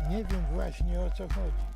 Nie wiem właśnie o co chodzi.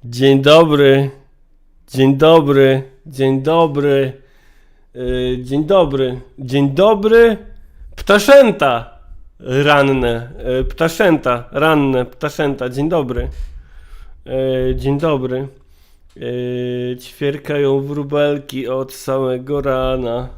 Dzień dobry, dzień dobry, dzień dobry, dzień dobry, dzień dobry, ptaszęta ranne, ptaszęta ranne, ptaszęta, dzień dobry, dzień dobry, ćwierkają wróbelki od samego rana.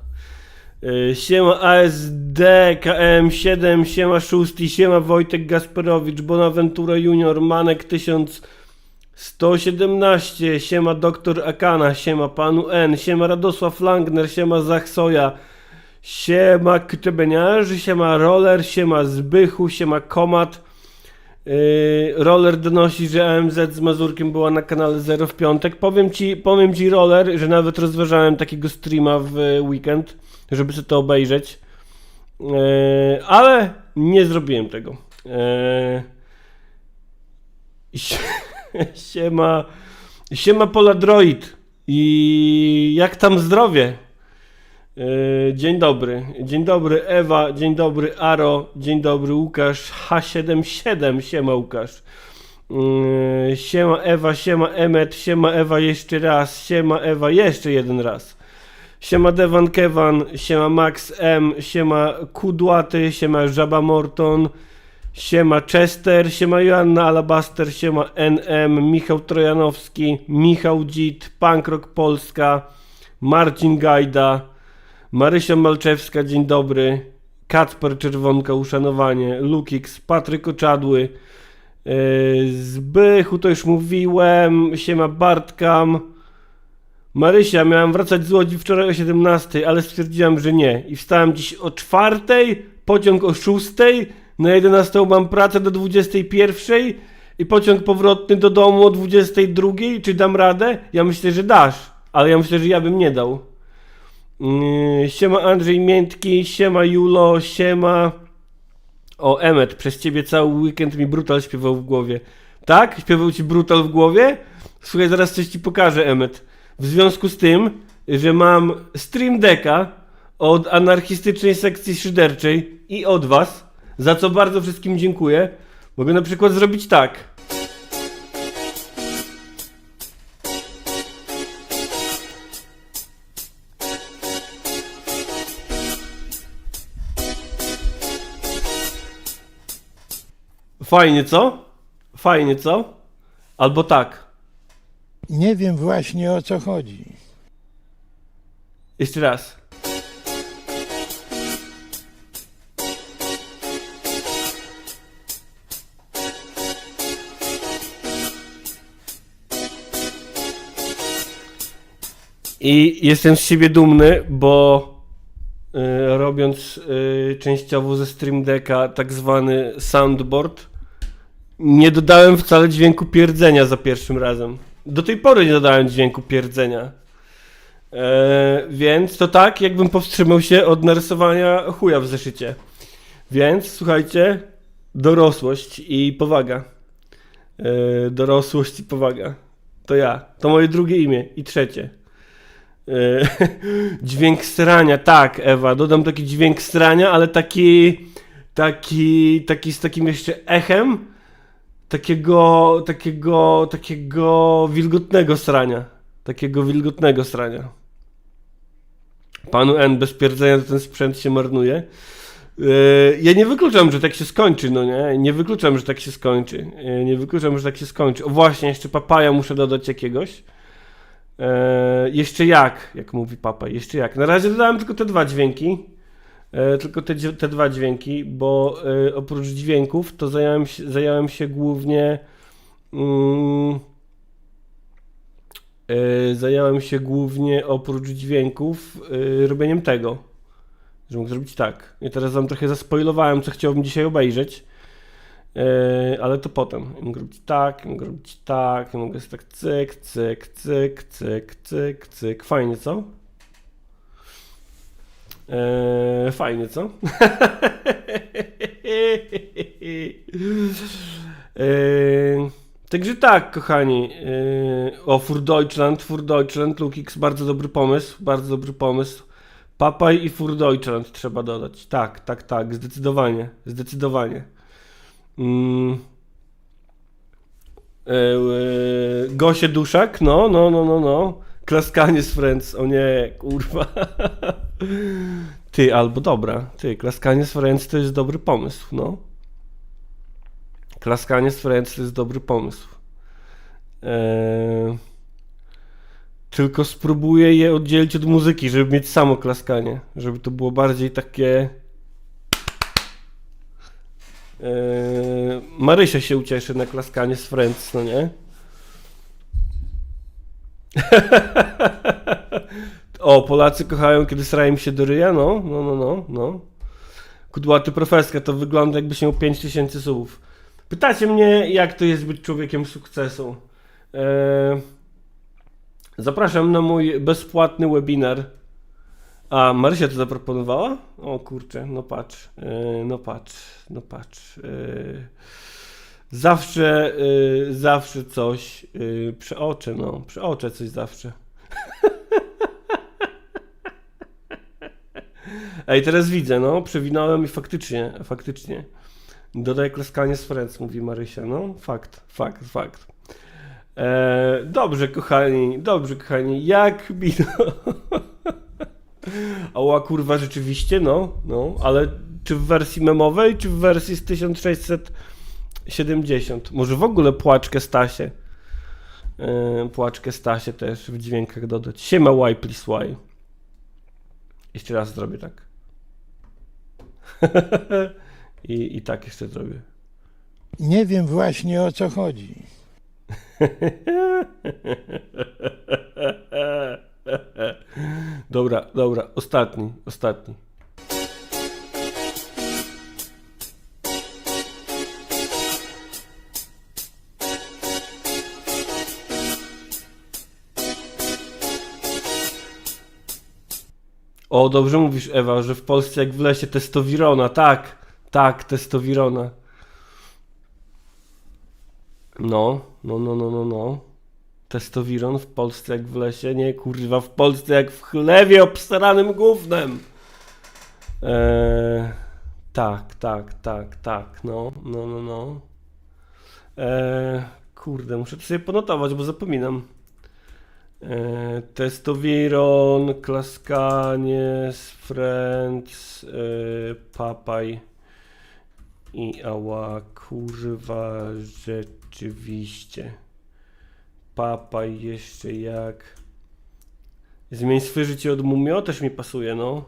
Siema ASD, KM7, siema Szósty, siema Wojtek Gasperowicz, Bonaventura Junior, Manek 1117, siema Doktor Akana, siema Panu N, siema Radosław Langner, siema Zachsoja, siema Ktebeniarzy, siema Roller, siema Zbychu, siema Komat. Roller donosi, że AMZ z Mazurkiem była na kanale 0 w piątek. Powiem ci Roller, że nawet rozważałem takiego streama w weekend, żeby sobie to obejrzeć, ale nie zrobiłem tego. Siema Poladroid i jak tam zdrowie? Dzień dobry Ewa, dzień dobry Aro, dzień dobry Łukasz H77, siema Łukasz, siema Ewa, siema Emmet, siema Ewa jeszcze raz, siema Ewa jeszcze jeden raz, siema Devan Kevan, siema Max M, siema Kudłaty, siema Żaba Morton, siema Chester, siema Joanna Alabaster, siema NM, Michał Trojanowski, Michał Dzit, Punk Rock Polska, Marcin Gajda, Marysia Malczewska, dzień dobry, Kacper Czerwonka, uszanowanie, Lukix, Patryk Oczadły, Zbychu, to już mówiłem, siema Bartkam, Marysia, miałem wracać z Łodzi wczoraj o 17, ale stwierdziłem, że nie i wstałem dziś o 4, pociąg o 6, na 11 mam pracę do 21 i pociąg powrotny do domu o 22, czy dam radę? Ja myślę, że dasz, ale ja myślę, że ja bym nie dał. Siema Andrzej Miętki, siema Julo, siema... O, Emmet, przez ciebie cały weekend mi Brutal śpiewał w głowie. Tak? Śpiewał ci Brutal w głowie? Słuchaj, zaraz coś ci pokażę, Emmet. W związku z tym, że mam Stream Decka od anarchistycznej sekcji szyderczej i od was, za co bardzo wszystkim dziękuję, mogę na przykład zrobić tak. Fajnie, co? Fajnie, co? Albo tak. Nie wiem właśnie o co chodzi. Jeszcze raz. I jestem z siebie dumny, bo robiąc częściowo ze Stream Decka tak zwany soundboard, nie dodałem wcale dźwięku pierdzenia za pierwszym razem. Do tej pory nie dodałem dźwięku pierdzenia. Więc to tak, jakbym powstrzymał się od narysowania chuja w zeszycie. Więc słuchajcie, dorosłość i powaga. Dorosłość i powaga. To ja. To moje drugie imię i trzecie. Dźwięk srania, tak Ewa, dodam taki dźwięk srania, ale taki z takim jeszcze echem takiego wilgotnego srania. Takiego wilgotnego srania. Panu N bez pierdzenia ten sprzęt się marnuje. Ja nie wykluczam, że tak się skończy, no nie? Nie wykluczam, że tak się skończy. O właśnie, jeszcze papaja muszę dodać jakiegoś. Jeszcze jak mówi papa, jeszcze jak. Na razie dodałem tylko te dwa dźwięki. Te dwa dźwięki, bo oprócz dźwięków to zająłem się głównie oprócz dźwięków robieniem tego, że mógł zrobić tak. I teraz wam trochę zaspoilowałem, co chciałbym dzisiaj obejrzeć, ale to potem. Mogę robić tak, mogę robić tak, mogę sobie tak cyk, cyk, cyk, cyk, cyk, cyk. Fajnie, co? Fajnie, co? Także tak, kochani. O, Für Deutschland, Lukix, bardzo dobry pomysł. Papaj i Für Deutschland trzeba dodać. Tak, zdecydowanie. Gosie Duszak, no. Klaskanie z Friends, o nie, kurwa. Ty, albo dobra, klaskanie z Friends to jest dobry pomysł, no. Klaskanie z Friends to jest dobry pomysł. Tylko spróbuję je oddzielić od muzyki, żeby mieć samo klaskanie, żeby to było bardziej takie... Marysia się ucieszy na klaskanie z Friends, no nie? O, Polacy kochają, kiedy srają się do ryja, no. Kudłaty profeska, to wygląda jakby się miał 5000 subów. Pytacie mnie, jak to jest być człowiekiem sukcesu. Zapraszam na mój bezpłatny webinar. A, Marysia to zaproponowała? O kurczę, no patrz. Zawsze coś przeoczę coś zawsze. Ej, teraz widzę, no, przewinąłem i faktycznie. Dodaj klaskanie z Friends, mówi Marysia, no, fakt. Dobrze, kochani, jak mi to... Ała, kurwa, rzeczywiście, no, ale czy w wersji memowej, czy w wersji z 1670? Może w ogóle płaczkę Stasie. Płaczkę Stasie też w dźwiękach dodać. Siema, why, please, why. Jeszcze raz zrobię tak. I tak jeszcze zrobię. Nie wiem właśnie o co chodzi. Dobra, ostatni. O, dobrze mówisz, Ewa, że w Polsce jak w lesie testowirona, tak, testowirona. No. Testowiron w Polsce jak w lesie, nie, kurwa, w Polsce jak w chlewie obstaranym gównem. Tak, no. Kurde, muszę to sobie ponotować, bo zapominam. Testowiron, klaskanie z Friends, papaj i ała, kurwa, rzeczywiście. Papaj jeszcze jak. Zmień swe życie od Mumio, też mi pasuje, no.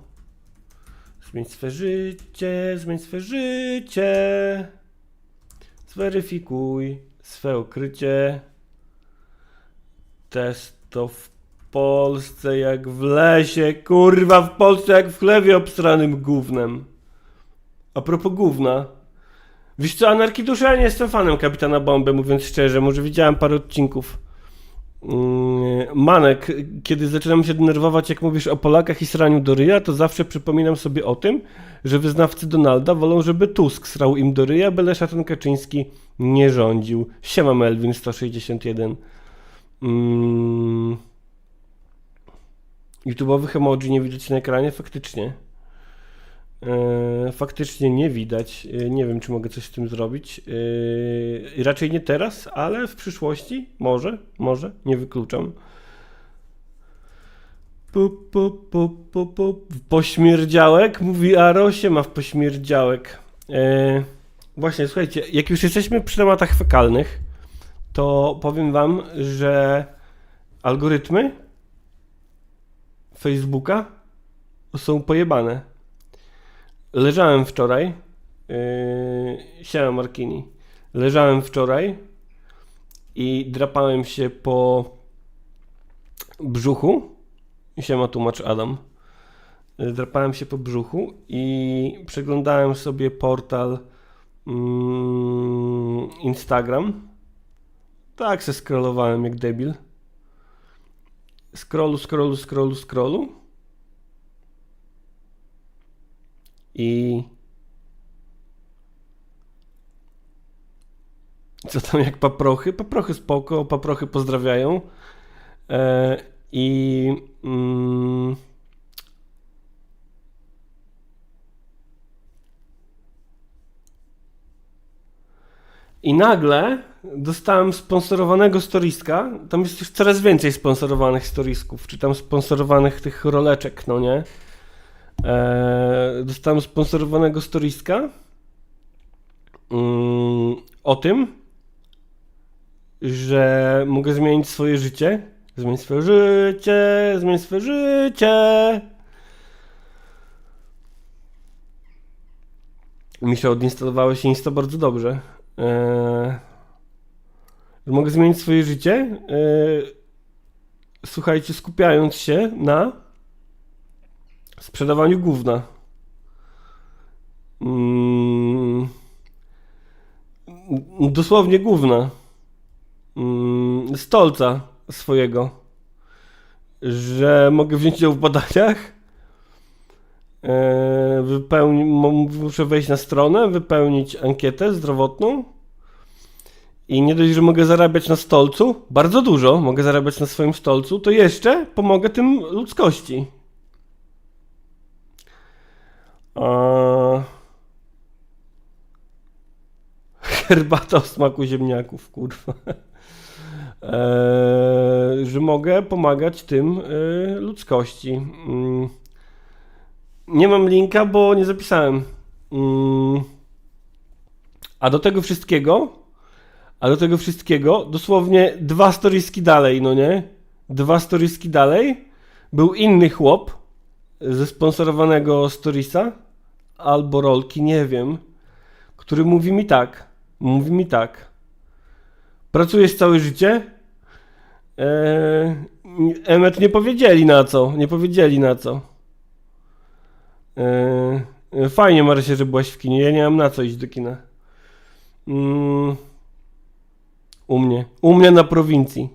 Zmień swe życie. Zweryfikuj swe ukrycie. Testo w Polsce jak w lesie, kurwa, w Polsce jak w chlewie obstranym gównem. A propos gówna. Wiesz co, Anarchii Duszy, ja nie jestem fanem Kapitana Bombę, mówiąc szczerze, może widziałem parę odcinków. Manek, kiedy zaczynam się denerwować, jak mówisz o Polakach i sraniu do ryja, to zawsze przypominam sobie o tym, że wyznawcy Donalda wolą, żeby Tusk srał im do ryja, byle szatan Kaczyński nie rządził. Siema Melvin 161. YouTube'owych emoji nie widać na ekranie? Faktycznie. Faktycznie nie widać. Nie wiem, czy mogę coś z tym zrobić. Raczej nie teraz, ale w przyszłości. Może. Nie wykluczam. Pośmierdziałek? Mówi Aro, siema w pośmierdziałek. Właśnie, słuchajcie, jak już jesteśmy przy tematach fekalnych, to powiem wam, że algorytmy Facebooka są pojebane. Leżałem wczoraj, siema Markini, leżałem wczoraj i drapałem się po brzuchu, siema tłumacz Adam, drapałem się po brzuchu i przeglądałem sobie portal Instagram. Tak se scrollowałem jak debil. Scrollu. I co tam jak paprochy? Paprochy spoko, paprochy pozdrawiają. I nagle dostałem sponsorowanego storiska. Tam jest już coraz więcej sponsorowanych storisków, czy tam sponsorowanych tych roleczek, no nie? Dostałem sponsorowanego storiska o tym, że mogę zmienić swoje życie. Zmienić swoje życie, zmienić swoje życie. Mi się odinstalowało się Insta bardzo dobrze. Mogę zmienić swoje życie. Słuchajcie, skupiając się na sprzedawaniu gówna. Dosłownie gówna. Stolca swojego. Że mogę wziąć udział w badaniach. Muszę wejść na stronę, wypełnić ankietę zdrowotną i nie dość, że mogę zarabiać na stolcu, bardzo dużo mogę zarabiać na swoim stolcu, to jeszcze pomogę tym ludzkości. Herbata o smaku ziemniaków, kurwa. Że mogę pomagać tym ludzkości. Nie mam linka, bo nie zapisałem. A do tego wszystkiego, dosłownie 2 storieski dalej, no nie? 2 storieski dalej był inny chłop ze sponsorowanego storiesa albo rolki, nie wiem, który mówi mi tak. Pracujesz całe życie? Emet nie powiedzieli na co. Fajnie, Marysia, że byłaś w kinie. Ja nie mam na co iść do kina. U mnie na prowincji.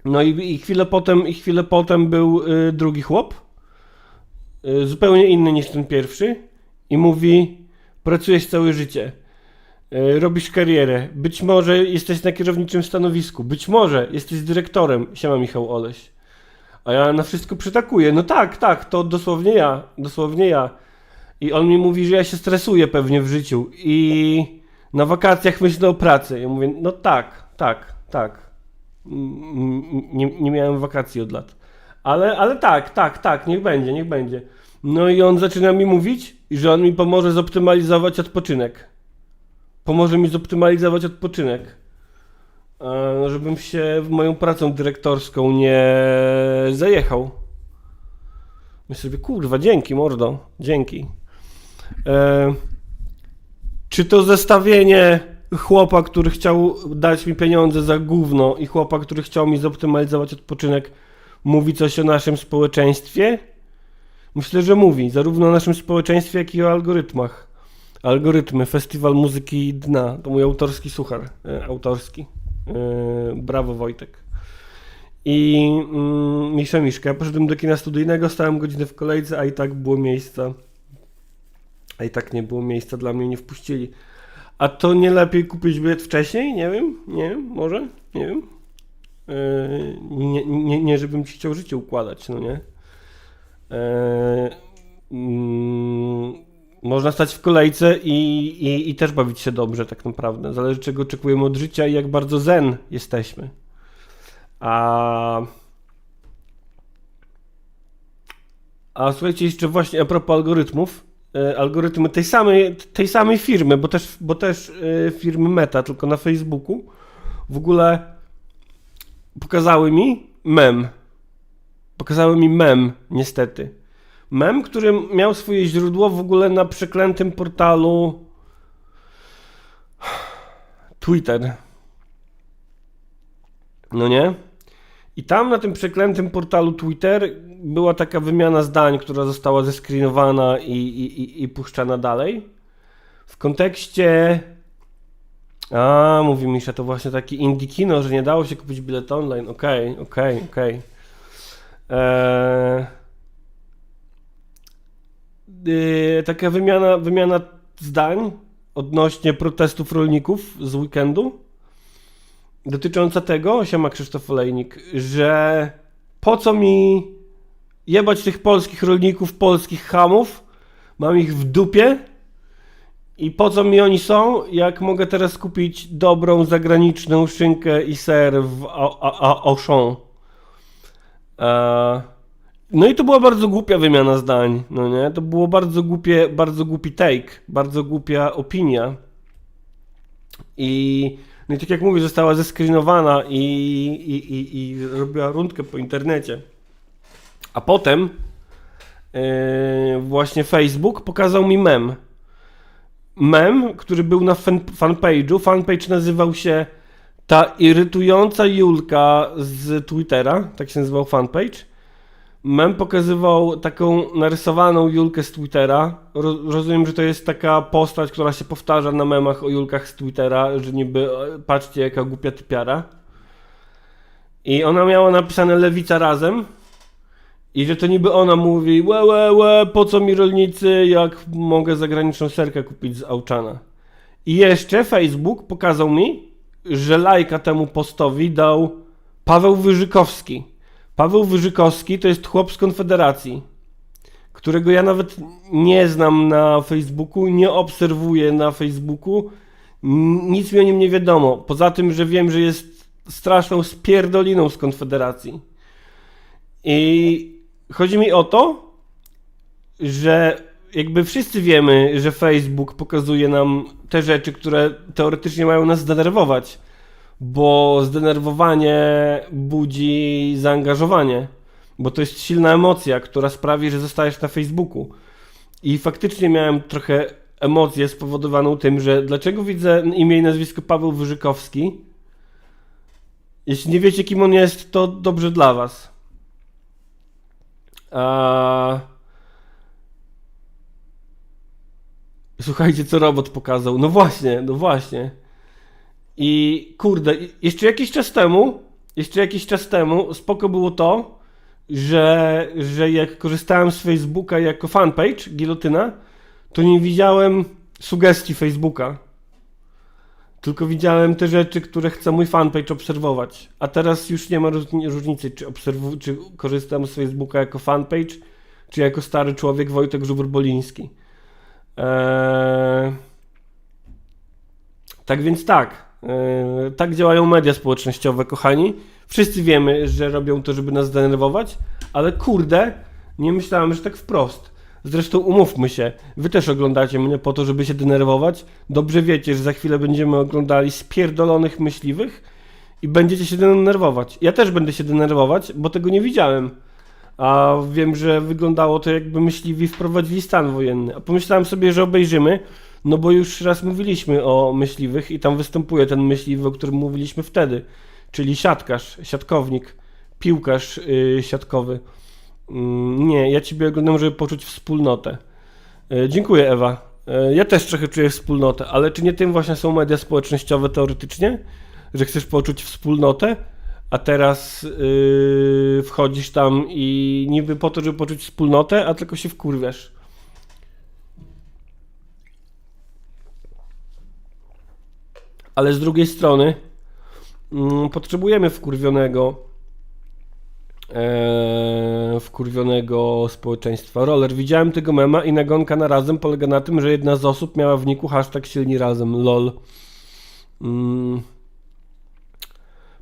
No i chwilę potem był drugi chłop. Zupełnie inny niż ten pierwszy. I mówi: pracujesz całe życie. Robisz karierę. Być może jesteś na kierowniczym stanowisku. Być może jesteś dyrektorem. Siema, Michał Oleś. A ja na wszystko przytakuję. No tak, to dosłownie ja. I on mi mówi, że ja się stresuję pewnie w życiu i na wakacjach myślę o pracy. Ja mówię, no tak. Nie miałem wakacji od lat. Ale tak, niech będzie. No i on zaczyna mi mówić, że on mi pomoże zoptymalizować odpoczynek. Żebym się moją pracą dyrektorską nie zajechał. Myślę sobie, kurwa, dzięki, mordo, dzięki. Czy to zestawienie chłopa, który chciał dać mi pieniądze za gówno i chłopa, który chciał mi zoptymalizować odpoczynek, mówi coś o naszym społeczeństwie? Myślę, że mówi, zarówno o naszym społeczeństwie, jak i o algorytmach. Algorytmy, Festiwal Muzyki Dna, to mój autorski suchar, brawo, Wojtek. I Miszka, ja poszedłem do kina studyjnego, stałem godzinę w kolejce, a i tak nie było miejsca, dla mnie nie wpuścili. A to nie lepiej kupić bilet wcześniej? Nie wiem, może, nie wiem. Nie, żebym ci chciał życie układać, no nie? Można stać w kolejce i też bawić się dobrze tak naprawdę. Zależy, czego oczekujemy od życia i jak bardzo zen jesteśmy. A słuchajcie, jeszcze właśnie a propos algorytmów. Algorytmy tej samej firmy, bo też firmy Meta, tylko na Facebooku, w ogóle pokazały mi mem, niestety. Mem, który miał swoje źródło w ogóle na przeklętym portalu Twitter. No nie? I tam na tym przeklętym portalu Twitter była taka wymiana zdań, która została zescreenowana i puszczana dalej. W kontekście... mówi Misza, to właśnie taki indie kino, że nie dało się kupić biletu online. Okej. Taka wymiana zdań odnośnie protestów rolników z weekendu dotycząca tego, siema Krzysztof Olejnik, że po co mi jebać tych polskich rolników, polskich chamów, Mam ich w dupie. I po co mi oni są, jak mogę teraz kupić dobrą zagraniczną szynkę i ser w Auchan. No i to była bardzo głupia wymiana zdań, no nie? To było bardzo głupi take, bardzo głupia opinia. No i tak jak mówię, została zescreenowana i robiła rundkę po internecie. A potem właśnie Facebook pokazał mi mem. Który był na fanpage'u. Fanpage nazywał się Ta irytująca Julka z Twittera, tak się nazywał fanpage. Mem pokazywał taką narysowaną Julkę z Twittera. Rozumiem, że to jest taka postać, która się powtarza na memach o Julkach z Twittera, że niby patrzcie jaka głupia typiara. I ona miała napisane Lewica razem. I że to niby ona mówi, po co mi rolnicy, jak mogę zagraniczną serkę kupić z Auchana. I jeszcze Facebook pokazał mi, że lajka temu postowi dał Paweł Wyżykowski. Paweł Wyżykowski to jest chłop z Konfederacji, którego ja nawet nie znam na Facebooku, nie obserwuję na Facebooku, nic mi o nim nie wiadomo. Poza tym, że wiem, że jest straszną spierdoliną z Konfederacji. I chodzi mi o to, że jakby wszyscy wiemy, że Facebook pokazuje nam te rzeczy, które teoretycznie mają nas zdenerwować, bo zdenerwowanie budzi zaangażowanie, bo to jest silna emocja, która sprawi, że zostajesz na Facebooku. I faktycznie miałem trochę emocję spowodowaną tym, że dlaczego widzę imię i nazwisko Paweł Wyżykowski. Jeśli nie wiecie, kim on jest, to dobrze dla was. Słuchajcie, co robot pokazał. No właśnie. I kurde, jeszcze jakiś czas temu spoko było to, że jak korzystałem z Facebooka jako fanpage, Gilotyna, to nie widziałem sugestii Facebooka. Tylko widziałem te rzeczy, które chce mój fanpage obserwować. A teraz już nie ma różnicy, czy korzystam z Facebooka jako fanpage, czy jako stary człowiek Wojtek Żubr-Boliński. Tak więc tak działają media społecznościowe, kochani. Wszyscy wiemy, że robią to, żeby nas zdenerwować, ale kurde, nie myślałem, że tak wprost. Zresztą umówmy się, wy też oglądacie mnie po to, żeby się denerwować. Dobrze wiecie, że za chwilę będziemy oglądali spierdolonych myśliwych i będziecie się denerwować. Ja też będę się denerwować, bo tego nie widziałem. A wiem, że wyglądało to, jakby myśliwi wprowadzili stan wojenny. A pomyślałem sobie, że obejrzymy, no bo już raz mówiliśmy o myśliwych i tam występuje ten myśliwy, o którym mówiliśmy wtedy, czyli siatkarz, siatkownik, piłkarz siatkowy. Nie, ja ciebie oglądam, żeby poczuć wspólnotę. Dziękuję, Ewa. Ja też trochę czuję wspólnotę, ale czy nie tym właśnie są media społecznościowe teoretycznie? Że chcesz poczuć wspólnotę, a teraz wchodzisz tam i niby po to, żeby poczuć wspólnotę, a tylko się wkurwiasz. Ale z drugiej strony potrzebujemy wkurwionego społeczeństwa. Roller, widziałem tego mema i nagonka na razem polega na tym, że jedna z osób miała w niku hashtag silni razem, lol.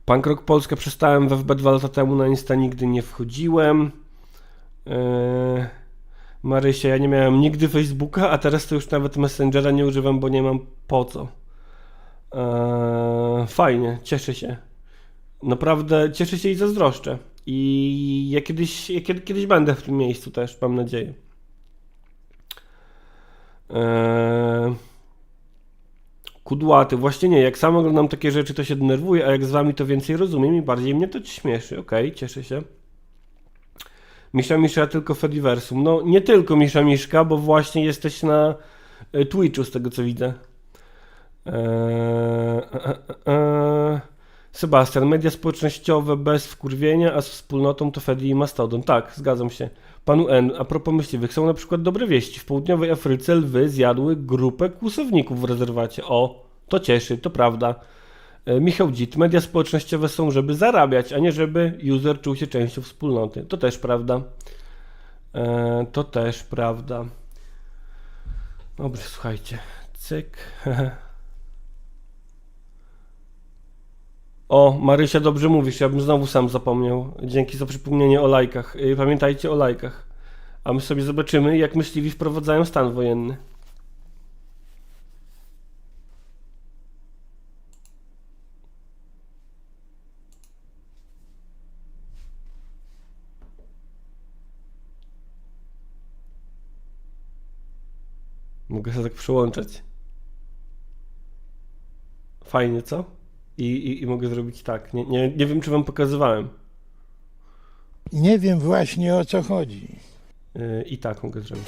Punk Rock Polska przestałem we FB 2 lata temu, na Insta nigdy nie wchodziłem. Marysia, ja nie miałem nigdy Facebooka, a teraz to już nawet Messengera nie używam, bo nie mam po co. Fajnie, cieszę się. Naprawdę cieszę się i zazdroszczę. I ja kiedyś będę w tym miejscu też, mam nadzieję. Kudłaty, właśnie nie, jak sam oglądam takie rzeczy, to się denerwuję, a jak z wami to więcej rozumiem i bardziej mnie to śmieszy. Okej, cieszę się. Misza, tylko Fediversum. No, nie tylko Misza Miszka, bo właśnie jesteś na Twitchu, z tego co widzę. Sebastian, media społecznościowe bez wkurwienia, a z wspólnotą to Fedi i Mastodon. Tak, zgadzam się. Panu N, a propos myśliwych, są na przykład dobre wieści. W południowej Afryce lwy zjadły grupę kłusowników w rezerwacie. O, to cieszy, to prawda. Michał Dzit, media społecznościowe są, żeby zarabiać, a nie żeby user czuł się częścią wspólnoty. To też prawda. To też prawda. Dobrze, słuchajcie. Cyk. O, Marysia, dobrze mówisz, ja bym znowu sam zapomniał. Dzięki za przypomnienie o lajkach. Pamiętajcie o lajkach. A my sobie zobaczymy, jak myśliwi wprowadzają stan wojenny. Mogę się tak przyłączać. Fajnie, co? I mogę zrobić tak. Nie wiem, czy wam pokazywałem. Nie wiem właśnie o co chodzi. I tak mogę zrobić.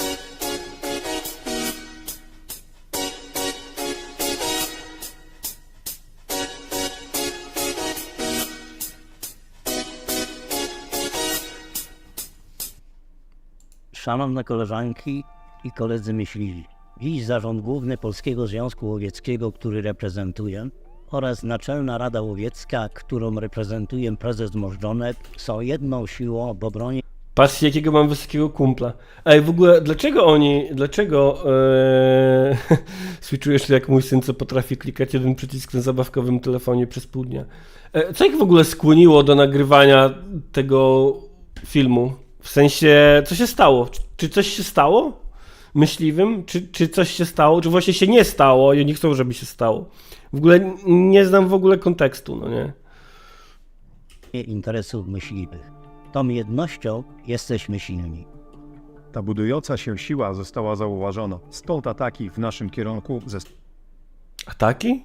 Szanowne koleżanki i koledzy myśliwi, dziś Zarząd Główny Polskiego Związku Łowieckiego, który reprezentuję, oraz Naczelna Rada Łowiecka, którą reprezentuje prezes Możdżonek, są jedną siłą w obronie Patrzcie, jakiego mam wysokiego kumpla. Ej, w ogóle, dlaczego switchujesz to jak mój syn, co potrafi klikać jeden przycisk na zabawkowym telefonie przez pół dnia? Co ich w ogóle skłoniło do nagrywania tego filmu? W sensie, co się stało? Czy coś się stało myśliwym? Czy coś się stało? Czy właśnie się nie stało i oni chcą, żeby się stało? W ogóle nie znam w ogóle kontekstu, no nie? interesów myśliwych. Tą jednością jesteśmy silni. Ta budująca się siła została zauważona, stąd ataki w naszym kierunku ze Ataki?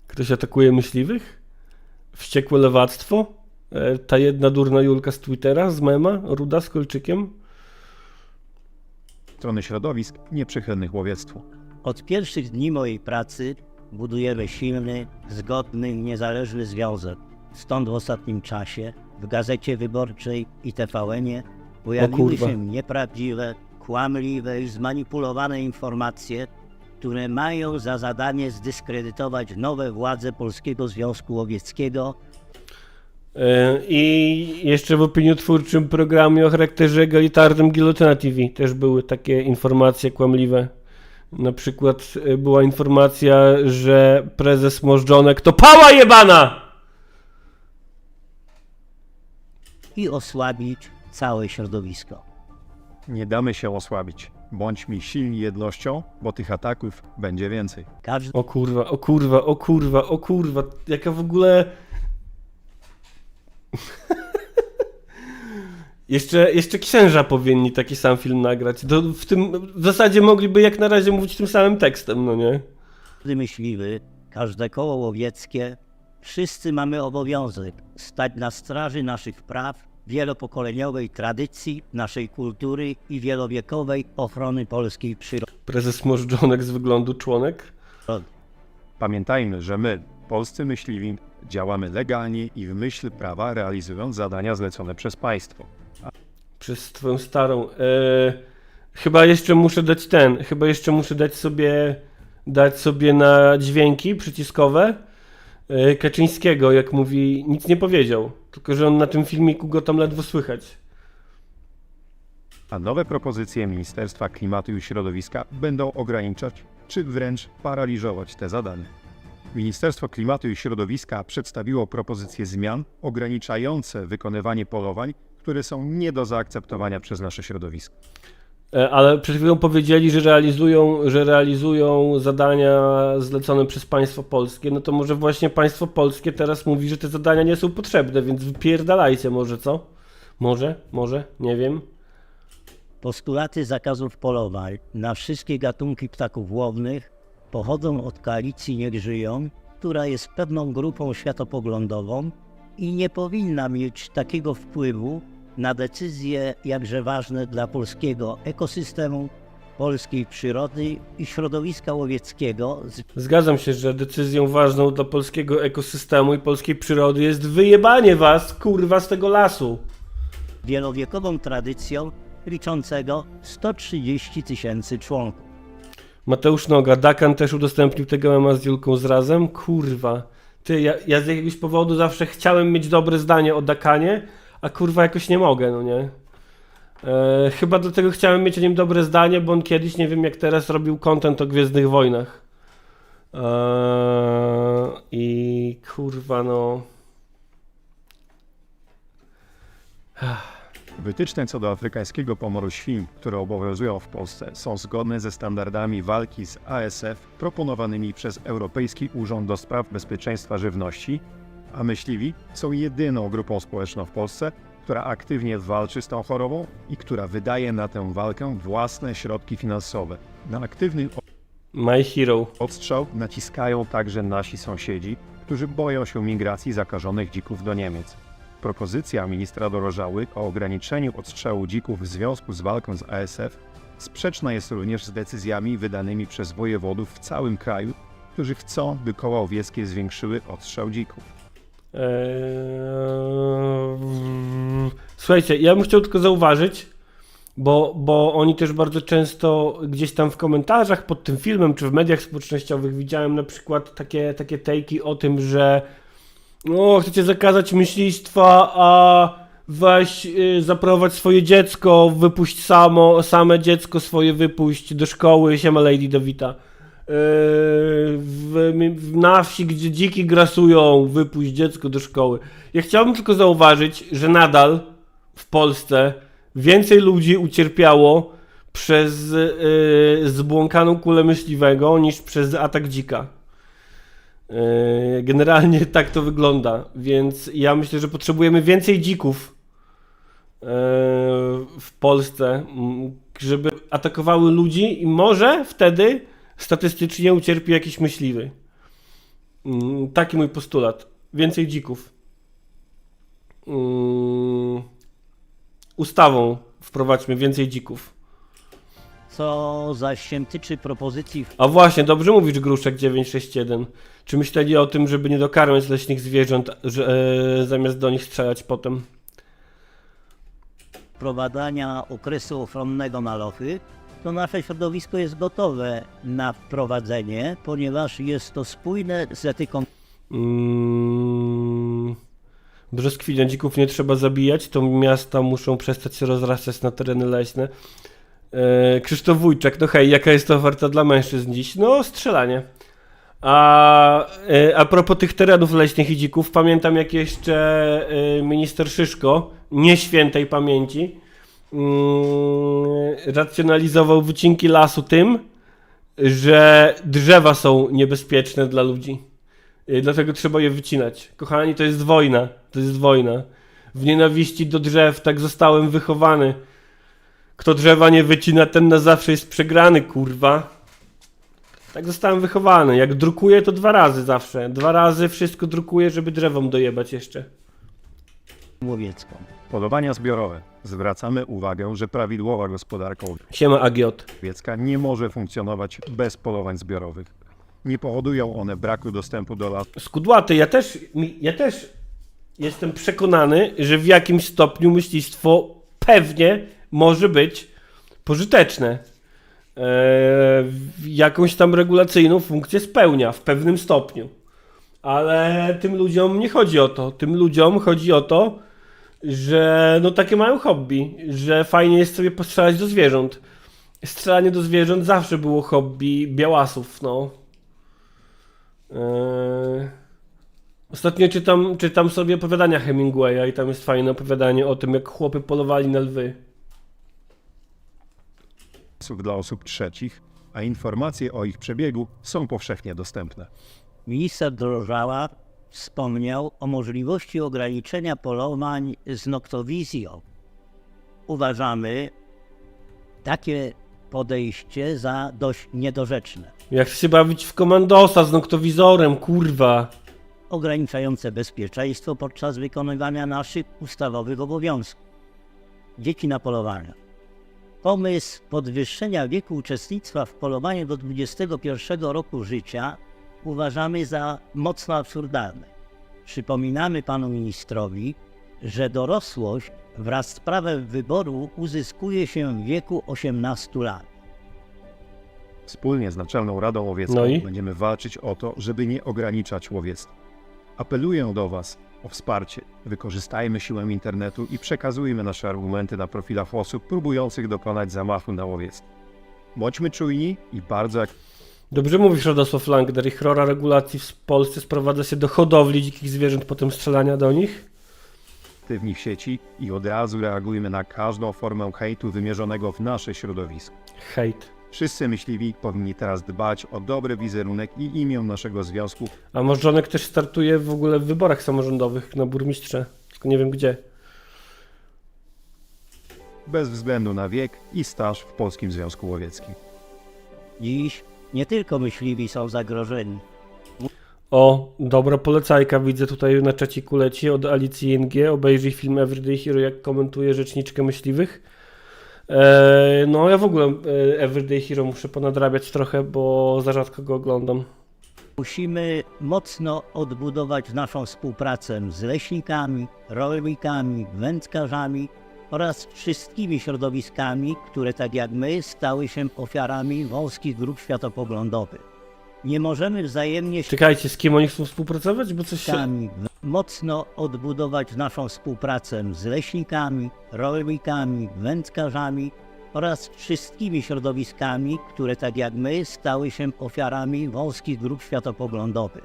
Ktoś atakuje myśliwych? Wściekłe lewactwo? Ta jedna durna Julka z Twittera, z mema, ruda z kolczykiem? strony środowisk nieprzychylnych łowiectwu. Od pierwszych dni mojej pracy budujemy silny, zgodny, niezależny związek. Stąd w ostatnim czasie w Gazecie Wyborczej i TVN-ie pojawiły kurwa. się nieprawdziwe, kłamliwe i zmanipulowane informacje, które mają za zadanie zdyskredytować nowe władze Polskiego Związku Łowieckiego. I jeszcze w opiniotwórczym programie o charakterze egalitarnym Gilotyna TV też były takie informacje kłamliwe. Na przykład była informacja, że prezes Możdżonek to pała jebana! I osłabić całe środowisko. Nie damy się osłabić. Bądźmy silni jednością, bo tych ataków będzie więcej. Każdy O kurwa, o kurwa, o kurwa, o kurwa, jaka w ogóle... Jeszcze księża powinni taki sam film nagrać. W zasadzie mogliby jak na razie mówić tym samym tekstem, no nie? myśliwy, każde koło łowieckie, wszyscy mamy obowiązek stać na straży naszych praw, wielopokoleniowej tradycji, naszej kultury i wielowiekowej ochrony polskiej przyrody. Prezes Możdżonek z wyglądu członek. Pamiętajmy, że my, polscy myśliwi, działamy legalnie i w myśl prawa, realizując zadania zlecone przez państwo. Przez twoją starą. Chyba jeszcze muszę dać sobie na dźwięki przyciskowe Kaczyńskiego, jak mówi, nic nie powiedział. Tylko że on na tym filmiku go tam ledwo słychać. A nowe propozycje Ministerstwa Klimatu i Środowiska będą ograniczać czy wręcz paraliżować te zadania. Ministerstwo Klimatu i Środowiska przedstawiło propozycje zmian ograniczające wykonywanie polowań, które są nie do zaakceptowania przez nasze środowisko. Ale przed chwilą powiedzieli, że realizują zadania zlecone przez państwo polskie. No to może właśnie państwo polskie teraz mówi, że te zadania nie są potrzebne, więc wypierdalajcie może, co? Może, nie wiem. Postulaty zakazów polowań na wszystkie gatunki ptaków łownych pochodzą od koalicji Niech Żyją, która jest pewną grupą światopoglądową i nie powinna mieć takiego wpływu na decyzje jakże ważne dla polskiego ekosystemu, polskiej przyrody i środowiska łowieckiego. Zgadzam się, że decyzją ważną dla polskiego ekosystemu i polskiej przyrody jest wyjebanie was, kurwa, z tego lasu. Wielowiekową tradycją liczącego 130 000 członków. Mateusz Noga, Dakan też udostępnił tego mema z Julką z razem. Kurwa. Ty, ja z jakiegoś powodu zawsze chciałem mieć dobre zdanie o Dakanie, a kurwa jakoś nie mogę, no nie? Chyba dlatego chciałem mieć o nim dobre zdanie, bo on kiedyś, nie wiem jak teraz, robił content o Gwiezdnych Wojnach. I kurwa no... Wytyczne co do afrykańskiego pomoru świń, które obowiązują w Polsce, są zgodne ze standardami walki z ASF proponowanymi przez Europejski Urząd do Spraw Bezpieczeństwa Żywności, a myśliwi są jedyną grupą społeczną w Polsce, która aktywnie walczy z tą chorobą i która wydaje na tę walkę własne środki finansowe. Na aktywny My hero. odstrzał naciskają także nasi sąsiedzi, którzy boją się migracji zakażonych dzików do Niemiec. Propozycja ministra Dorożały o ograniczeniu odstrzału dzików w związku z walką z ASF sprzeczna jest również z decyzjami wydanymi przez wojewodów w całym kraju, którzy chcą, by koła łowieckie zwiększyły odstrzał dzików. Słuchajcie, ja bym chciał tylko zauważyć, bo oni też bardzo często gdzieś tam w komentarzach pod tym filmem, czy w mediach społecznościowych widziałem na przykład takie tejki o tym, że no, chcecie zakazać myślistwa, a weź zaprowadź swoje dziecko, wypuść same dziecko swoje wypuść do szkoły, siema Lady Dawida. Na wsi, gdzie dziki grasują, wypuść dziecko do szkoły. Ja chciałbym tylko zauważyć, że nadal w Polsce więcej ludzi ucierpiało przez zbłąkaną kulę myśliwego niż przez atak dzika. Generalnie tak to wygląda, więc ja myślę, że potrzebujemy więcej dzików w Polsce, żeby atakowały ludzi i może wtedy statystycznie ucierpi jakiś myśliwy. Taki mój postulat. Więcej dzików. Ustawą wprowadźmy więcej dzików. Co zaś się tyczy propozycji A właśnie, dobrze mówisz Gruszek 961. Czy myśleli o tym, żeby nie dokarmiać leśnych zwierząt, zamiast do nich strzelać potem? wprowadzania okresu ochronnego na lochy, to nasze środowisko jest gotowe na wprowadzenie, ponieważ jest to spójne z etyką. Brzoskwinię dzików nie trzeba zabijać, to miasta muszą przestać się rozrastać na tereny leśne. Krzysztof Wójczak, no hej, jaka jest to oferta dla mężczyzn dziś? No, strzelanie. A propos tych terenów leśnych i dzików, pamiętam jak jeszcze minister Szyszko, nie świętej pamięci, racjonalizował wycinki lasu tym, że drzewa są niebezpieczne dla ludzi. Dlatego trzeba je wycinać. Kochani, to jest wojna. To jest wojna. W nienawiści do drzew tak zostałem wychowany. Kto drzewa nie wycina, ten na zawsze jest przegrany, kurwa. Tak zostałem wychowany. Jak drukuję, to 2 razy zawsze. 2 razy wszystko drukuję, żeby drzewom dojebać jeszcze. łowiecką. Polowania zbiorowe. Zwracamy uwagę, że prawidłowa gospodarka Siema Agiot. łowiecka nie może funkcjonować bez polowań zbiorowych. Nie powodują one braku dostępu do lasu Skudłaty, ja też jestem przekonany, że w jakimś stopniu myślistwo pewnie może być pożyteczne. Jakąś tam regulacyjną funkcję spełnia w pewnym stopniu. Ale tym ludziom nie chodzi o to. Tym ludziom chodzi o to, że no takie mają hobby, że fajnie jest sobie postrzelać do zwierząt. Strzelanie do zwierząt zawsze było hobby białasów, no. Ostatnio czytam sobie opowiadania Hemingwaya i tam jest fajne opowiadanie o tym, jak chłopy polowali na lwy. dla osób trzecich, a informacje o ich przebiegu są powszechnie dostępne. Minister Drożała wspomniał o możliwości ograniczenia polowań z noktowizją. Uważamy takie podejście za dość niedorzeczne, Jak chcę się bawić w komandosa z noktowizorem, kurwa. ograniczające bezpieczeństwo podczas wykonywania naszych ustawowych obowiązków. Dzieci na polowaniach. Pomysł podwyższenia wieku uczestnictwa w polowaniu do 21 roku życia uważamy za mocno absurdalny. Przypominamy panu ministrowi, że dorosłość wraz z prawem wyboru uzyskuje się w wieku 18 lat. Wspólnie z Naczelną Radą Łowiecką No i? będziemy walczyć o to, żeby nie ograniczać łowiectwa. Apeluję do Was, o wsparcie. Wykorzystajmy siłę internetu i przekazujmy nasze argumenty na profilach osób próbujących dokonać zamachu na łowiectwo. Bądźmy czujni i bardzo Dobrze mówisz, Radosław Langder. Ich rola regulacji w Polsce sprowadza się do hodowli dzikich zwierząt, potem strzelania do nich. aktywni w sieci i od razu reagujmy na każdą formę hejtu wymierzonego w nasze środowisko. Hejt. Wszyscy myśliwi powinni teraz dbać o dobry wizerunek i imię naszego związku, A Możdżonek też startuje w ogóle w wyborach samorządowych na burmistrza. Tylko nie wiem gdzie. bez względu na wiek i staż w Polskim Związku Łowieckim. Dziś nie tylko myśliwi są zagrożeni. O, dobra polecajka widzę tutaj na czaciku leci od Alicji ING. Obejrzyj film Everyday Hero, jak komentuje rzeczniczkę myśliwych. No ja w ogóle Everyday Hero muszę ponadrabiać trochę, bo za rzadko go oglądam. Musimy mocno odbudować naszą współpracę z leśnikami, rolnikami, wędkarzami oraz wszystkimi środowiskami, które tak jak my stały się ofiarami wąskich grup światopoglądowych. Nie możemy wzajemnie Czekajcie, z kim oni chcą współpracować? Bo coś się... środowiskami mocno odbudować naszą współpracę z leśnikami, rolnikami, wędkarzami oraz wszystkimi środowiskami, które tak jak my stały się ofiarami wąskich grup światopoglądowych.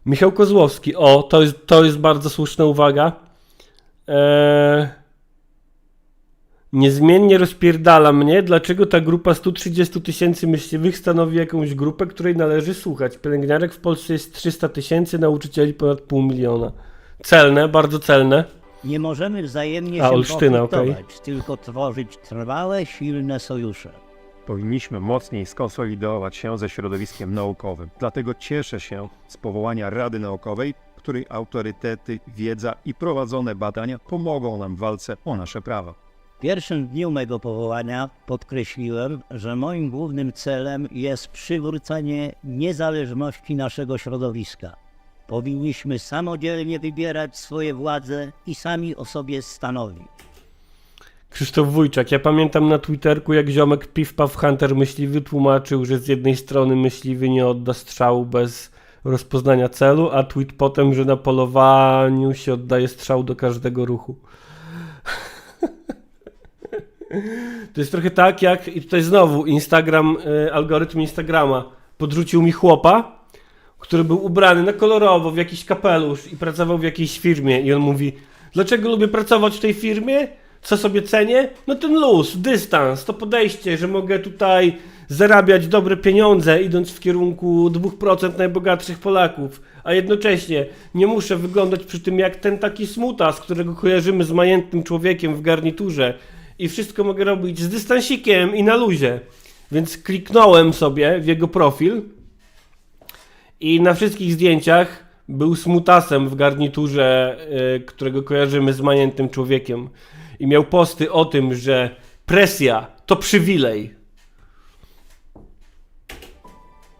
Michał Kozłowski. O, to jest bardzo słuszna uwaga. Niezmiennie rozpierdala mnie, dlaczego ta grupa 130 000 myśliwych stanowi jakąś grupę, której należy słuchać. Pielęgniarek w Polsce jest 300 000, nauczycieli ponad 500 000. Celne, bardzo celne. Nie możemy wzajemnie A, się Olsztyna, konfliktować, tylko tworzyć trwałe, silne sojusze. Powinniśmy mocniej skonsolidować się ze środowiskiem naukowym. Dlatego cieszę się z powołania Rady Naukowej, której autorytety, wiedza i prowadzone badania pomogą nam w walce o nasze prawa. W pierwszym dniu mego powołania podkreśliłem, że moim głównym celem jest przywrócenie niezależności naszego środowiska. Powinniśmy samodzielnie wybierać swoje władze i sami o sobie stanowić. Krzysztof Wójczak. Ja pamiętam na Twitterku, jak ziomek Piw Paw Hunter myśliwy tłumaczył, że z jednej strony myśliwy nie odda strzału bez rozpoznania celu, a tweet potem, że na polowaniu się oddaje strzał do każdego ruchu. To jest trochę tak jak, i tutaj znowu Instagram, algorytm Instagrama podrzucił mi chłopa, który był ubrany na kolorowo w jakiś kapelusz i pracował w jakiejś firmie i on mówi, dlaczego lubię pracować w tej firmie? Co sobie cenię? No ten luz, dystans, to podejście, że mogę tutaj zarabiać dobre pieniądze, idąc w kierunku 2% najbogatszych Polaków, a jednocześnie nie muszę wyglądać przy tym jak ten taki smutas, którego kojarzymy z majętnym człowiekiem w garniturze i wszystko mogę robić z dystansikiem i na luzie. Więc kliknąłem sobie w jego profil i na wszystkich zdjęciach był smutasem w garniturze, którego kojarzymy z majętnym człowiekiem. I miał posty o tym, że presja to przywilej.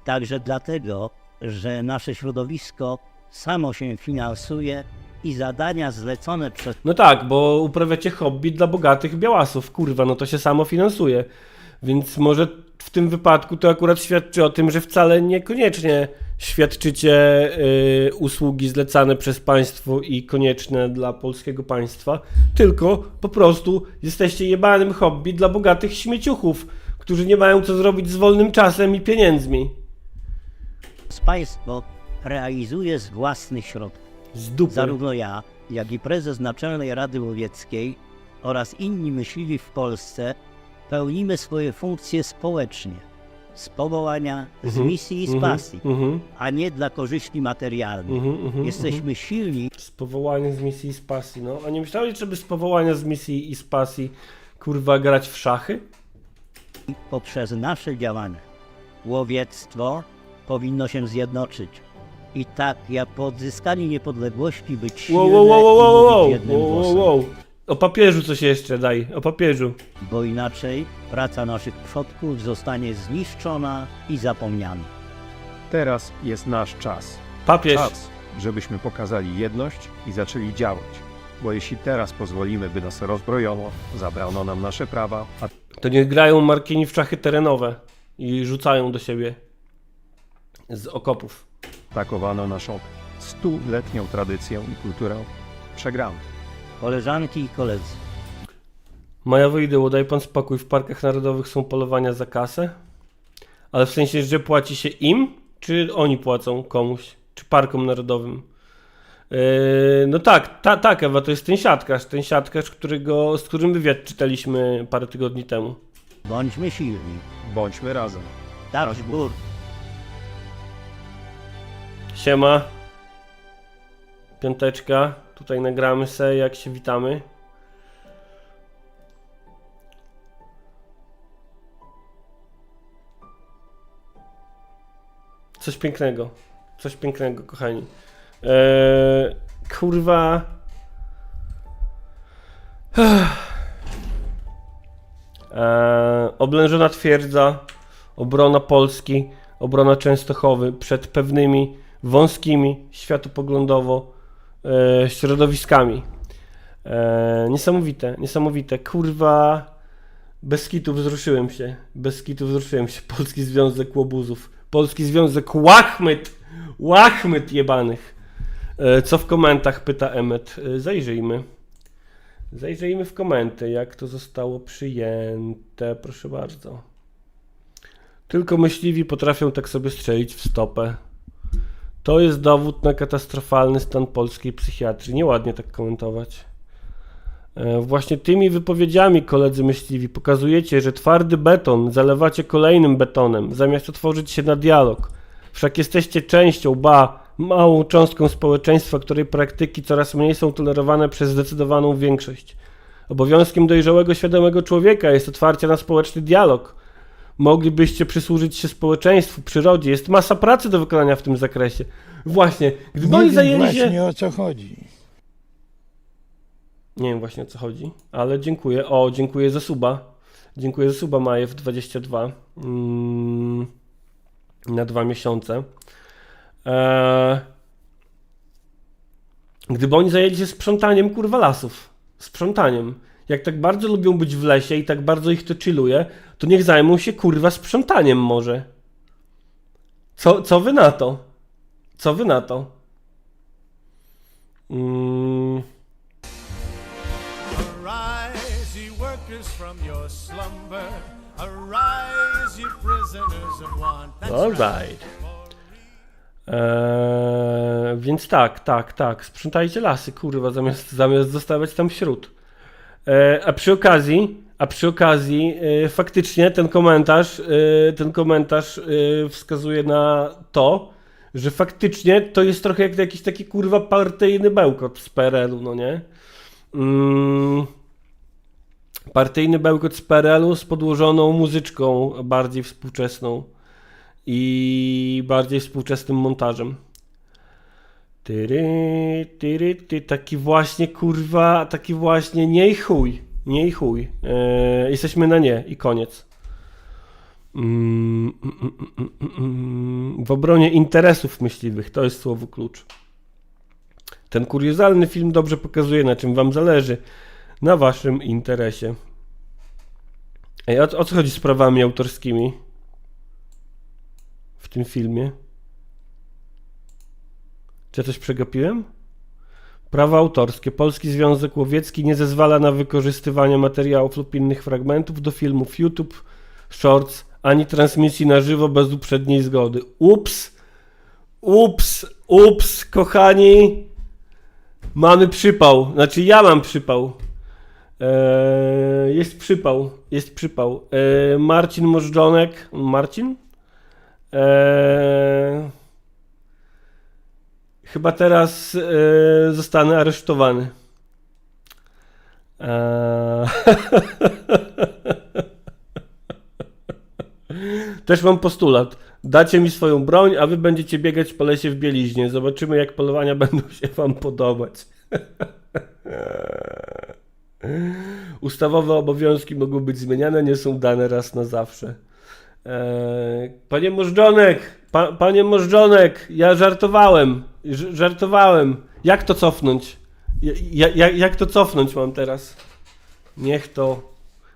Także dlatego, że nasze środowisko samo się finansuje i zadania zlecone przez No tak, bo uprawiacie hobby dla bogatych białasów. Kurwa, no to się samo finansuje. Więc może w tym wypadku to akurat świadczy o tym, że wcale niekoniecznie świadczycie usługi zlecane przez państwo i konieczne dla polskiego państwa, tylko po prostu jesteście jebanym hobby dla bogatych śmieciuchów, którzy nie mają co zrobić z wolnym czasem i pieniędzmi. państwo realizuje z własnych środków. Z dupy. Zarówno ja, jak i prezes Naczelnej Rady Łowieckiej oraz inni myśliwi w Polsce pełnimy swoje funkcje społecznie, z powołania, z misji i z pasji, a nie dla korzyści materialnych. Jesteśmy silni Z powołania z misji i z pasji, no. A nie myślałeś, żeby z powołania z misji i z pasji, kurwa, grać w szachy? poprzez nasze działania. Łowiectwo powinno się zjednoczyć. I tak jak po odzyskaniu niepodległości być silne i mówić jednym głosem. O papieżu coś jeszcze daj, o papieżu. Bo inaczej praca naszych przodków zostanie zniszczona i zapomniana. Teraz jest nasz czas. Papież. Czas, żebyśmy pokazali jedność i zaczęli działać. Bo jeśli teraz pozwolimy, by nas rozbrojono, zabrano nam nasze prawa, To niech grają Markini w szachy terenowe i rzucają do siebie z okopów. atakowano naszą 100-letnią tradycję i kulturę, przegramy. Koleżanki i koledzy, Maja Wojdyło, daj pan spokój, w parkach narodowych są polowania za kasę? Ale w sensie, że płaci się im? Czy oni płacą komuś? Czy parkom narodowym? No tak, tak Ewa, to jest ten siatkarz, z którym wywiad czytaliśmy parę tygodni temu. bądźmy silni. Bądźmy razem. Dać gór. Siema. Piąteczka. Tutaj nagramy se, jak się witamy. Coś pięknego, kochani. Kurwa. Oblężona twierdza, obrona Polski, obrona Częstochowy przed pewnymi wąskimi światopoglądowo środowiskami. Niesamowite. Kurwa. Bez kitu wzruszyłem się. Polski Związek Łobuzów. Polski Związek Łachmyt jebanych. Co w komentach, pyta Emmet. Zajrzyjmy w komenty, jak to zostało przyjęte. Proszę bardzo. Tylko myśliwi potrafią tak sobie strzelić w stopę. To jest dowód na katastrofalny stan polskiej psychiatrii. Nieładnie tak komentować. Właśnie tymi wypowiedziami, koledzy myśliwi, pokazujecie, że twardy beton zalewacie kolejnym betonem, zamiast otworzyć się na dialog. Wszak jesteście częścią, małą cząstką społeczeństwa, której praktyki coraz mniej są tolerowane przez zdecydowaną większość. Obowiązkiem dojrzałego, świadomego człowieka jest otwarcie na społeczny dialog. Moglibyście przysłużyć się społeczeństwu, przyrodzie. Jest masa pracy do wykonania w tym zakresie. Właśnie, gdyby Nie oni wiem zajęli się... właśnie o co chodzi. Nie wiem właśnie o co chodzi, ale dziękuję. Dziękuję za suba. Dziękuję za suba Majew 22 na 2 miesiące. Gdyby oni zajęli się sprzątaniem kurwa lasów. Sprzątaniem. Jak tak bardzo lubią być w lesie i tak bardzo ich to chilluje, to niech zajmą się kurwa sprzątaniem może. Co wy na to? Co wy na to? Arise, ye workers, from your slumber. Arise, ye prisoners of want. That's Alright. Więc tak. Sprzątajcie lasy, kurwa, zamiast zostawiać tam śród. A przy okazji faktycznie ten komentarz wskazuje na to, że faktycznie to jest trochę jak jakiś taki kurwa partyjny bełkot z PRL-u, no nie? Partyjny bełkot z PRL-u z podłożoną muzyczką bardziej współczesną i bardziej współczesnym montażem. Taki właśnie kurwa, nie i chuj. Jesteśmy na nie i koniec. W obronie interesów myśliwych, to jest słowo klucz. Ten kuriozalny film dobrze pokazuje, na czym wam zależy. Na waszym interesie. Ej, o co chodzi z prawami autorskimi w tym filmie? Czy ja coś przegapiłem? Prawa autorskie. Polski Związek Łowiecki nie zezwala na wykorzystywanie materiałów lub innych fragmentów do filmów YouTube, Shorts, ani transmisji na żywo bez uprzedniej zgody. Ups, kochani. Mamy przypał. Znaczy ja mam przypał. Jest przypał. Marcin Możdżonek. Marcin? Chyba teraz zostanę aresztowany. Też mam postulat. Dacie mi swoją broń, a wy będziecie biegać po lesie w bieliźnie. Zobaczymy, jak polowania będą się wam podobać. Ustawowe obowiązki mogą być zmieniane, nie są dane raz na zawsze. Panie Możdżonek, ja żartowałem. Jak to cofnąć? Jak to cofnąć mam teraz?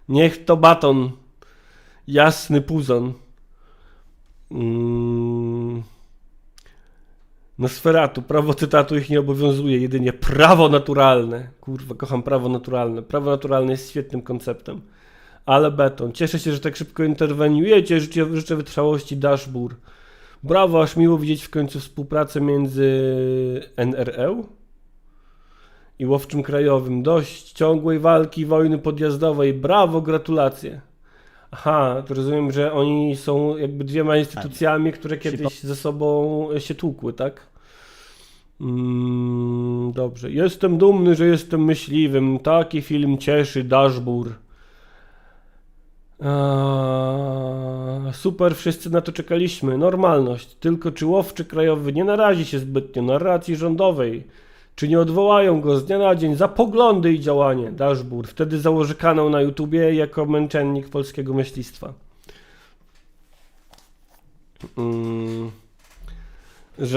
Niech to baton. Jasny puzon. Nosferatu, prawo cytatu ich nie obowiązuje, jedynie prawo naturalne. Kurwa, kocham prawo naturalne. Prawo naturalne jest świetnym konceptem. Ale beton. Cieszę się, że tak szybko interweniujecie. Życzę wytrwałości, Dashbur. Brawo, aż miło widzieć w końcu współpracę między NRE i Łowczym Krajowym. Dość ciągłej walki, wojny podjazdowej. Brawo, gratulacje. Aha, to rozumiem, że oni są jakby dwiema instytucjami, które kiedyś ze sobą się tłukły, tak? Dobrze. Jestem dumny, że jestem myśliwym. Taki film cieszy, Dashbur. Super, wszyscy na to czekaliśmy. Normalność. Tylko czy Łowczy Krajowy nie narazi się zbytnio narracji rządowej? Czy nie odwołają go z dnia na dzień za poglądy i działanie? Dashbur. Wtedy założy kanał na YouTubie jako męczennik polskiego myślistwa.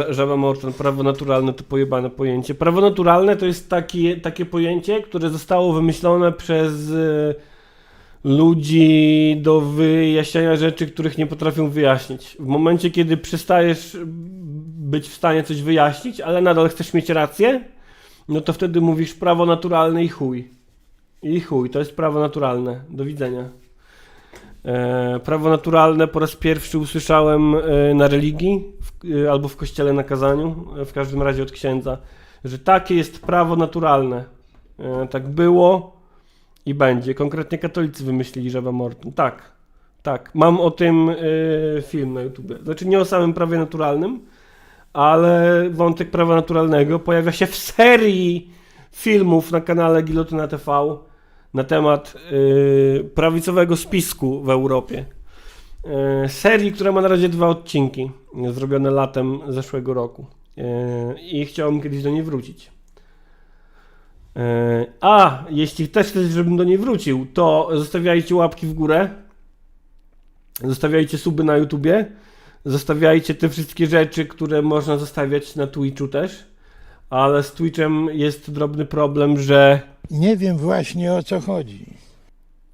Żaba Morton. Prawo naturalne to pojebane pojęcie. Prawo naturalne to jest takie pojęcie, które zostało wymyślone przez ludzi do wyjaśniania rzeczy, których nie potrafią wyjaśnić. W momencie, kiedy przestajesz być w stanie coś wyjaśnić, ale nadal chcesz mieć rację, no to wtedy mówisz prawo naturalne i chuj. I chuj, to jest prawo naturalne. Do widzenia. Prawo naturalne po raz pierwszy usłyszałem na religii albo w kościele na kazaniu, w każdym razie od księdza, że takie jest prawo naturalne. Tak było i będzie. Konkretnie katolicy wymyślili Żaba Morton. Tak. Mam o tym film na YouTubie. Znaczy nie o samym prawie naturalnym, ale wątek prawa naturalnego pojawia się w serii filmów na kanale Gilotyna TV na temat prawicowego spisku w Europie. Serii, która ma na razie 2 odcinki, zrobione latem zeszłego roku. I chciałbym kiedyś do niej wrócić. A jeśli też chcecie, żebym do niej wrócił, to zostawiajcie łapki w górę, zostawiajcie suby na YouTubie, zostawiajcie te wszystkie rzeczy, które można zostawiać na Twitchu też, ale z Twitchem jest drobny problem, że... Nie wiem właśnie o co chodzi.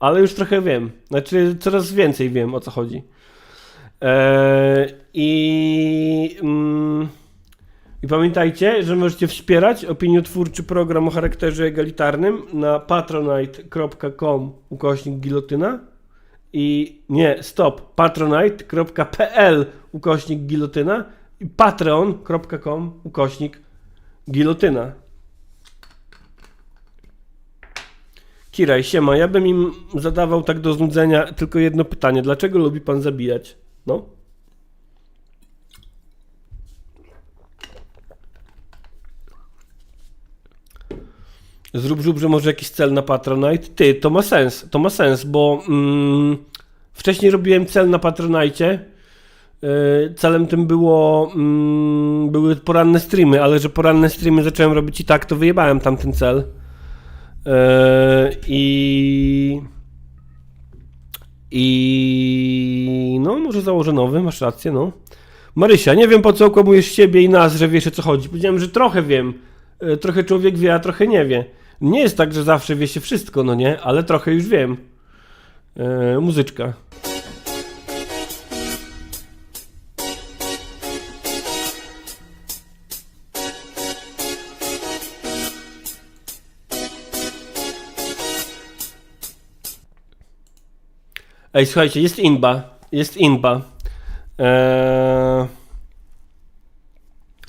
Ale już trochę wiem, znaczy coraz więcej wiem o co chodzi. I pamiętajcie, że możecie wspierać opiniotwórczy program o charakterze egalitarnym na patronite.com/gilotyna patronite.pl/gilotyna i patreon.com/gilotyna. Kiraj, siema, ja bym im zadawał tak do znudzenia tylko jedno pytanie. Dlaczego lubi pan zabijać? No. Zrób żubrze może jakiś cel na Patronite. Ty, to ma sens, bo wcześniej robiłem cel na Patronite. Celem tym były poranne streamy, ale że poranne streamy zacząłem robić i tak, to wyjebałem tamten cel. No, może założę nowy, masz rację, no. Marysia, nie wiem po co okłamujesz siebie i nas, że wiesz o co chodzi. Powiedziałem, że trochę wiem. Trochę człowiek wie, a trochę nie wie. Nie jest tak, że zawsze wie się wszystko, no nie, ale trochę już wiem. Muzyczka. Ej, słuchajcie, jest inba.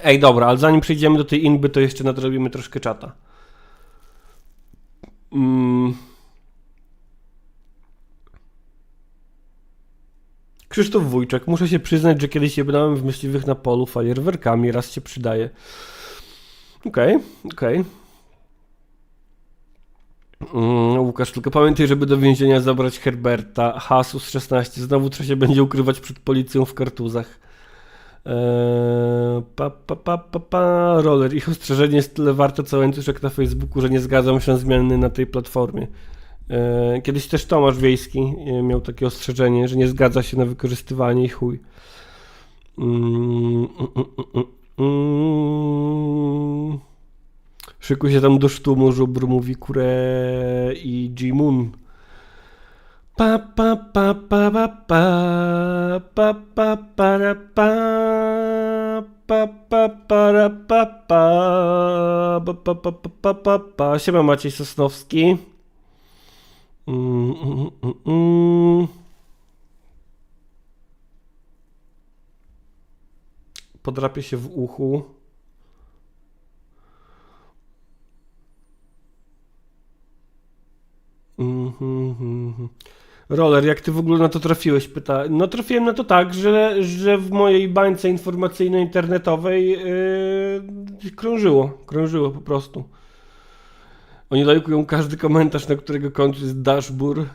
Ej, dobra, ale zanim przejdziemy do tej inby, to jeszcze nadrobimy troszkę czata. Krzysztof Wójczak, muszę się przyznać, że kiedyś jebnąłem w myśliwych na polu fajerwerkami, raz się przydaje. Okej. Łukasz, tylko pamiętaj, żeby do więzienia zabrać Herberta. Hasus 16. Znowu trzeba się będzie ukrywać przed policją w kartuzach. Roller. Ich ostrzeżenie jest tyle warte co łańcuszek na Facebooku, że nie zgadzam się na zmiany na tej platformie. Kiedyś też Tomasz Wiejski miał takie ostrzeżenie, że nie zgadza się na wykorzystywanie i chuj. Szykuj się tam do sztumu, żubr mówi Kure i G-Moon. Pa pa pa pa pa pa pa pa para pa pa pa para pa pa pa pa pa pa pa pa. Siema Maciej Sosnowski. Podrapie się w uchu. Roller, jak ty w ogóle na to trafiłeś? Pyta. No trafiłem na to tak, że w mojej bańce informacyjno-internetowej krążyło po prostu. Oni lajkują każdy komentarz, na którego końcu jest dashboard.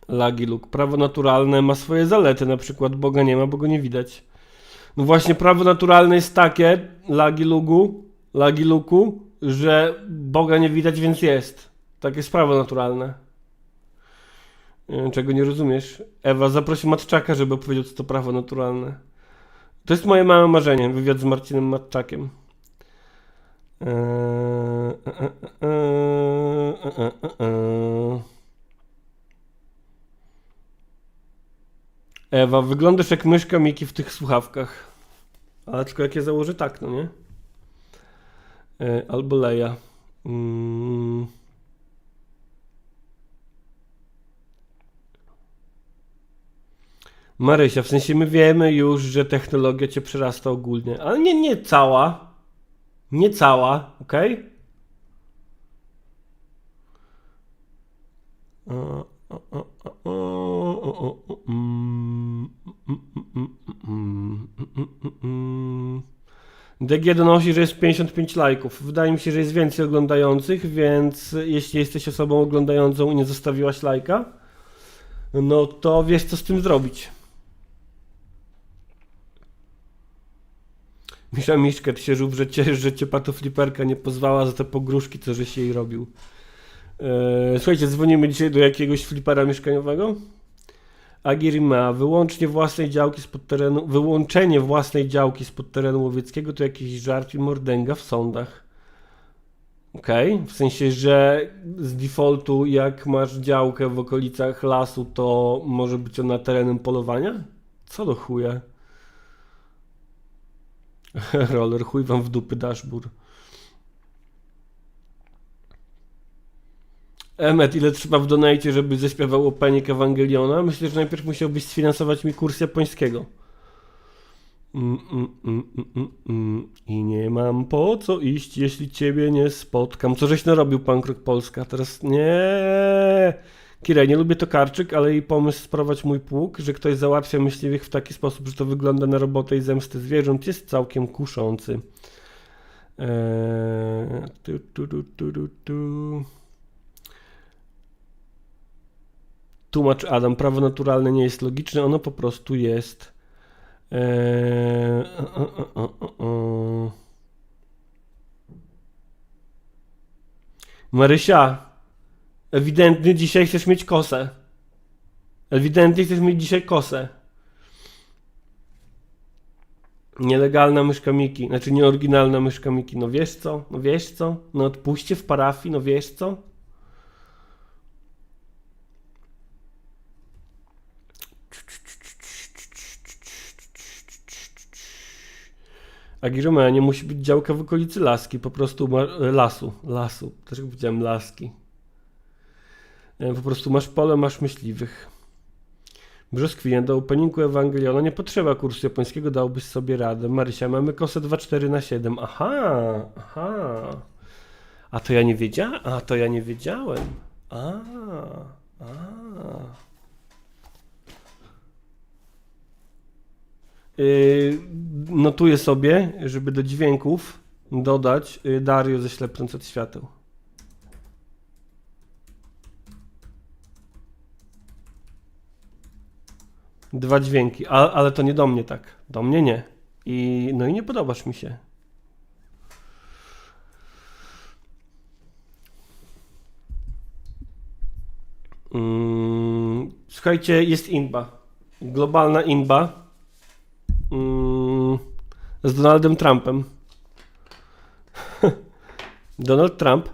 Lagi Luke. Prawo naturalne ma swoje zalety, na przykład Boga nie ma, bo go nie widać. No właśnie, prawo naturalne jest takie, Lagi Luku, że Boga nie widać, więc jest. Takie jest prawo naturalne. Czego nie rozumiesz? Ewa, zaprosi Matczaka, żeby opowiedział, co to prawo naturalne. To jest moje małe marzenie, wywiad z Marcinem Matczakiem. Ewa, wyglądasz jak myszka Miki w tych słuchawkach. Ale tylko jak je założę tak, no nie? Albo Leja. Marysia, w sensie my wiemy już, że technologia cię przerasta ogólnie, ale nie cała. Nie cała, okej? DG donosi, że jest 55 lajków. Wydaje mi się, że jest więcej oglądających, więc jeśli jesteś osobą oglądającą i nie zostawiłaś lajka, no to wiesz, co z tym zrobić. Misza Miszket się żółw, że cię patofliperka nie pozwała za te pogróżki, co żeś jej robił. Słuchajcie, dzwonimy dzisiaj do jakiegoś flipera mieszkaniowego. Agirima, wyłączenie własnej działki spod terenu łowieckiego to jakiś żart i mordęga w sądach. Okej, w sensie, że z defaultu jak masz działkę w okolicach lasu, to może być ona terenem polowania? Co do chuja? Roller, chuj wam w dupy dashboard. Emmet, ile trzeba w donajcie, żeby zaśpiewał Opening Ewangeliona? Myślę, że najpierw musiałbyś sfinansować mi kurs japońskiego. I nie mam po co iść, jeśli ciebie nie spotkam. Co żeś narobił, Pankrok Polska? Teraz nie. Kirej, nie lubię Tokarczyk, ale jej pomysł sprawać mój pług, że ktoś załatwia myśliwych w taki sposób, że to wygląda na robotę i zemstę zwierząt, jest całkiem kuszący. Tłumacz Adam, prawo naturalne nie jest logiczne, ono po prostu jest. Marysia, ewidentnie dzisiaj chcesz mieć kosę. Ewidentnie chcesz mieć dzisiaj kosę. Nielegalna myszka Miki, znaczy nieoryginalna myszka Miki. No wiesz co? No wiesz co? No odpuśćcie w parafii, no wiesz co? Agiroma, nie musi być działka w okolicy laski, po prostu lasu, też jak powiedziałem laski. Po prostu masz pole, masz myśliwych. Brzoskwinia, do openingu Ewangeliona nie potrzeba kursu japońskiego, dałbyś sobie radę. Marysia, mamy kosę 2,4/7. Aha. A to ja nie wiedziałem. Notuję sobie, żeby do dźwięków dodać Dario ze Ślepnąc od świateł. Dwa dźwięki, ale to nie do mnie tak. Do mnie nie. No i nie podobasz mi się. Słuchajcie, jest inba. Globalna inba. Z Donaldem Trumpem. Donald Trump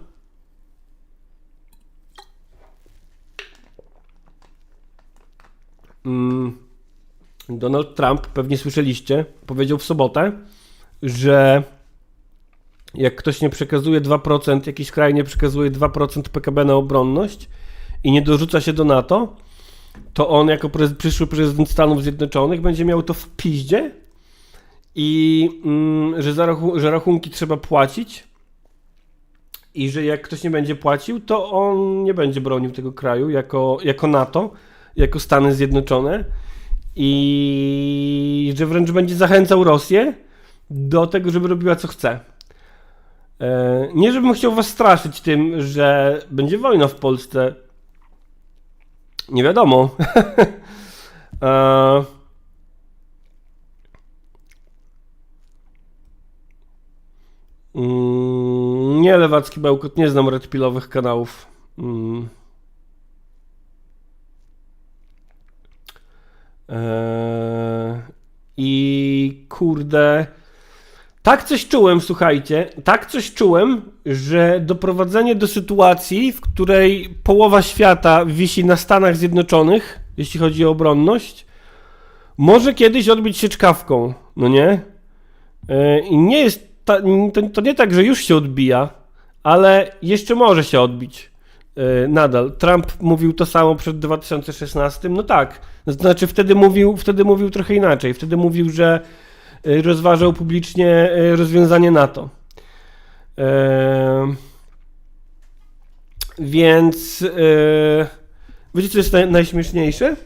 Donald Trump, pewnie słyszeliście, powiedział w sobotę, że jak ktoś nie przekazuje 2%, jakiś kraj nie przekazuje 2% PKB na obronność i nie dorzuca się do NATO, to on jako przyszły prezydent Stanów Zjednoczonych będzie miał to w piździe i że rachunki trzeba płacić i że jak ktoś nie będzie płacił, to on nie będzie bronił tego kraju jako NATO, jako Stany Zjednoczone i że wręcz będzie zachęcał Rosję do tego, żeby robiła co chce. Nie żebym chciał was straszyć tym, że będzie wojna w Polsce. Nie wiadomo. Nie, lewacki bełkot, nie znam redpilowych kanałów. I kurde, tak coś czułem, słuchajcie, tak coś czułem, że doprowadzenie do sytuacji, w której połowa świata wisi na Stanach Zjednoczonych, jeśli chodzi o obronność, może kiedyś odbić się czkawką, no nie? I nie jest, to nie tak, że już się odbija, ale jeszcze może się odbić. Nadal. Trump mówił to samo przed 2016, no tak. Znaczy wtedy mówił trochę inaczej. Wtedy mówił, że rozważał publicznie rozwiązanie NATO. Więc wiecie, co jest najśmieszniejsze?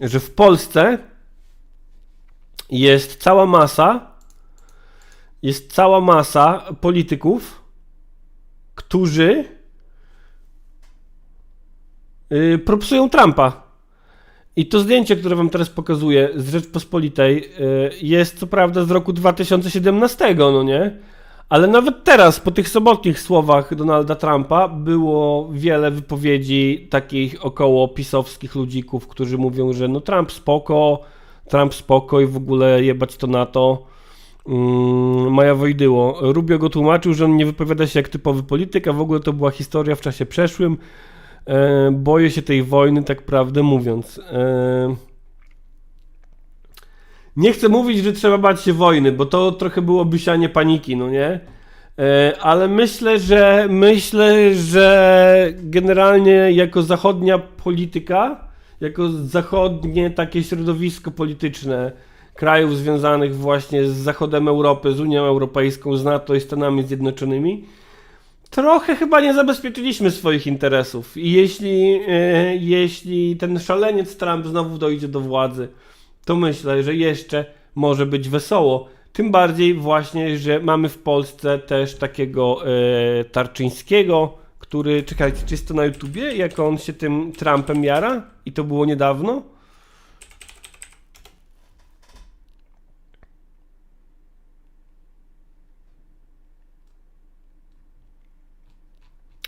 Że w Polsce jest cała masa polityków, którzy propsują Trumpa. I to zdjęcie, które wam teraz pokazuję z Rzeczpospolitej, jest co prawda z roku 2017, no nie? Ale nawet teraz, po tych sobotnich słowach Donalda Trumpa, było wiele wypowiedzi takich około pisowskich ludzików, którzy mówią, że no Trump spoko i w ogóle jebać to NATO. Maja Wojdyło. Rubio go tłumaczył, że on nie wypowiada się jak typowy polityk, a w ogóle to była historia w czasie przeszłym. Boję się tej wojny, tak prawdę mówiąc. Nie chcę mówić, że trzeba bać się wojny, bo to trochę byłoby sianie paniki, no nie? Ale myślę, że generalnie jako zachodnia polityka, jako zachodnie takie środowisko polityczne krajów związanych właśnie z zachodem Europy, z Unią Europejską, z NATO i Stanami Zjednoczonymi, trochę chyba nie zabezpieczyliśmy swoich interesów. I jeśli ten szaleniec Trump znowu dojdzie do władzy, to myślę, że jeszcze może być wesoło. Tym bardziej właśnie, że mamy w Polsce też takiego Tarczyńskiego, który, czekajcie, czy jest to na YouTubie, jak on się tym Trumpem jara? I to było niedawno?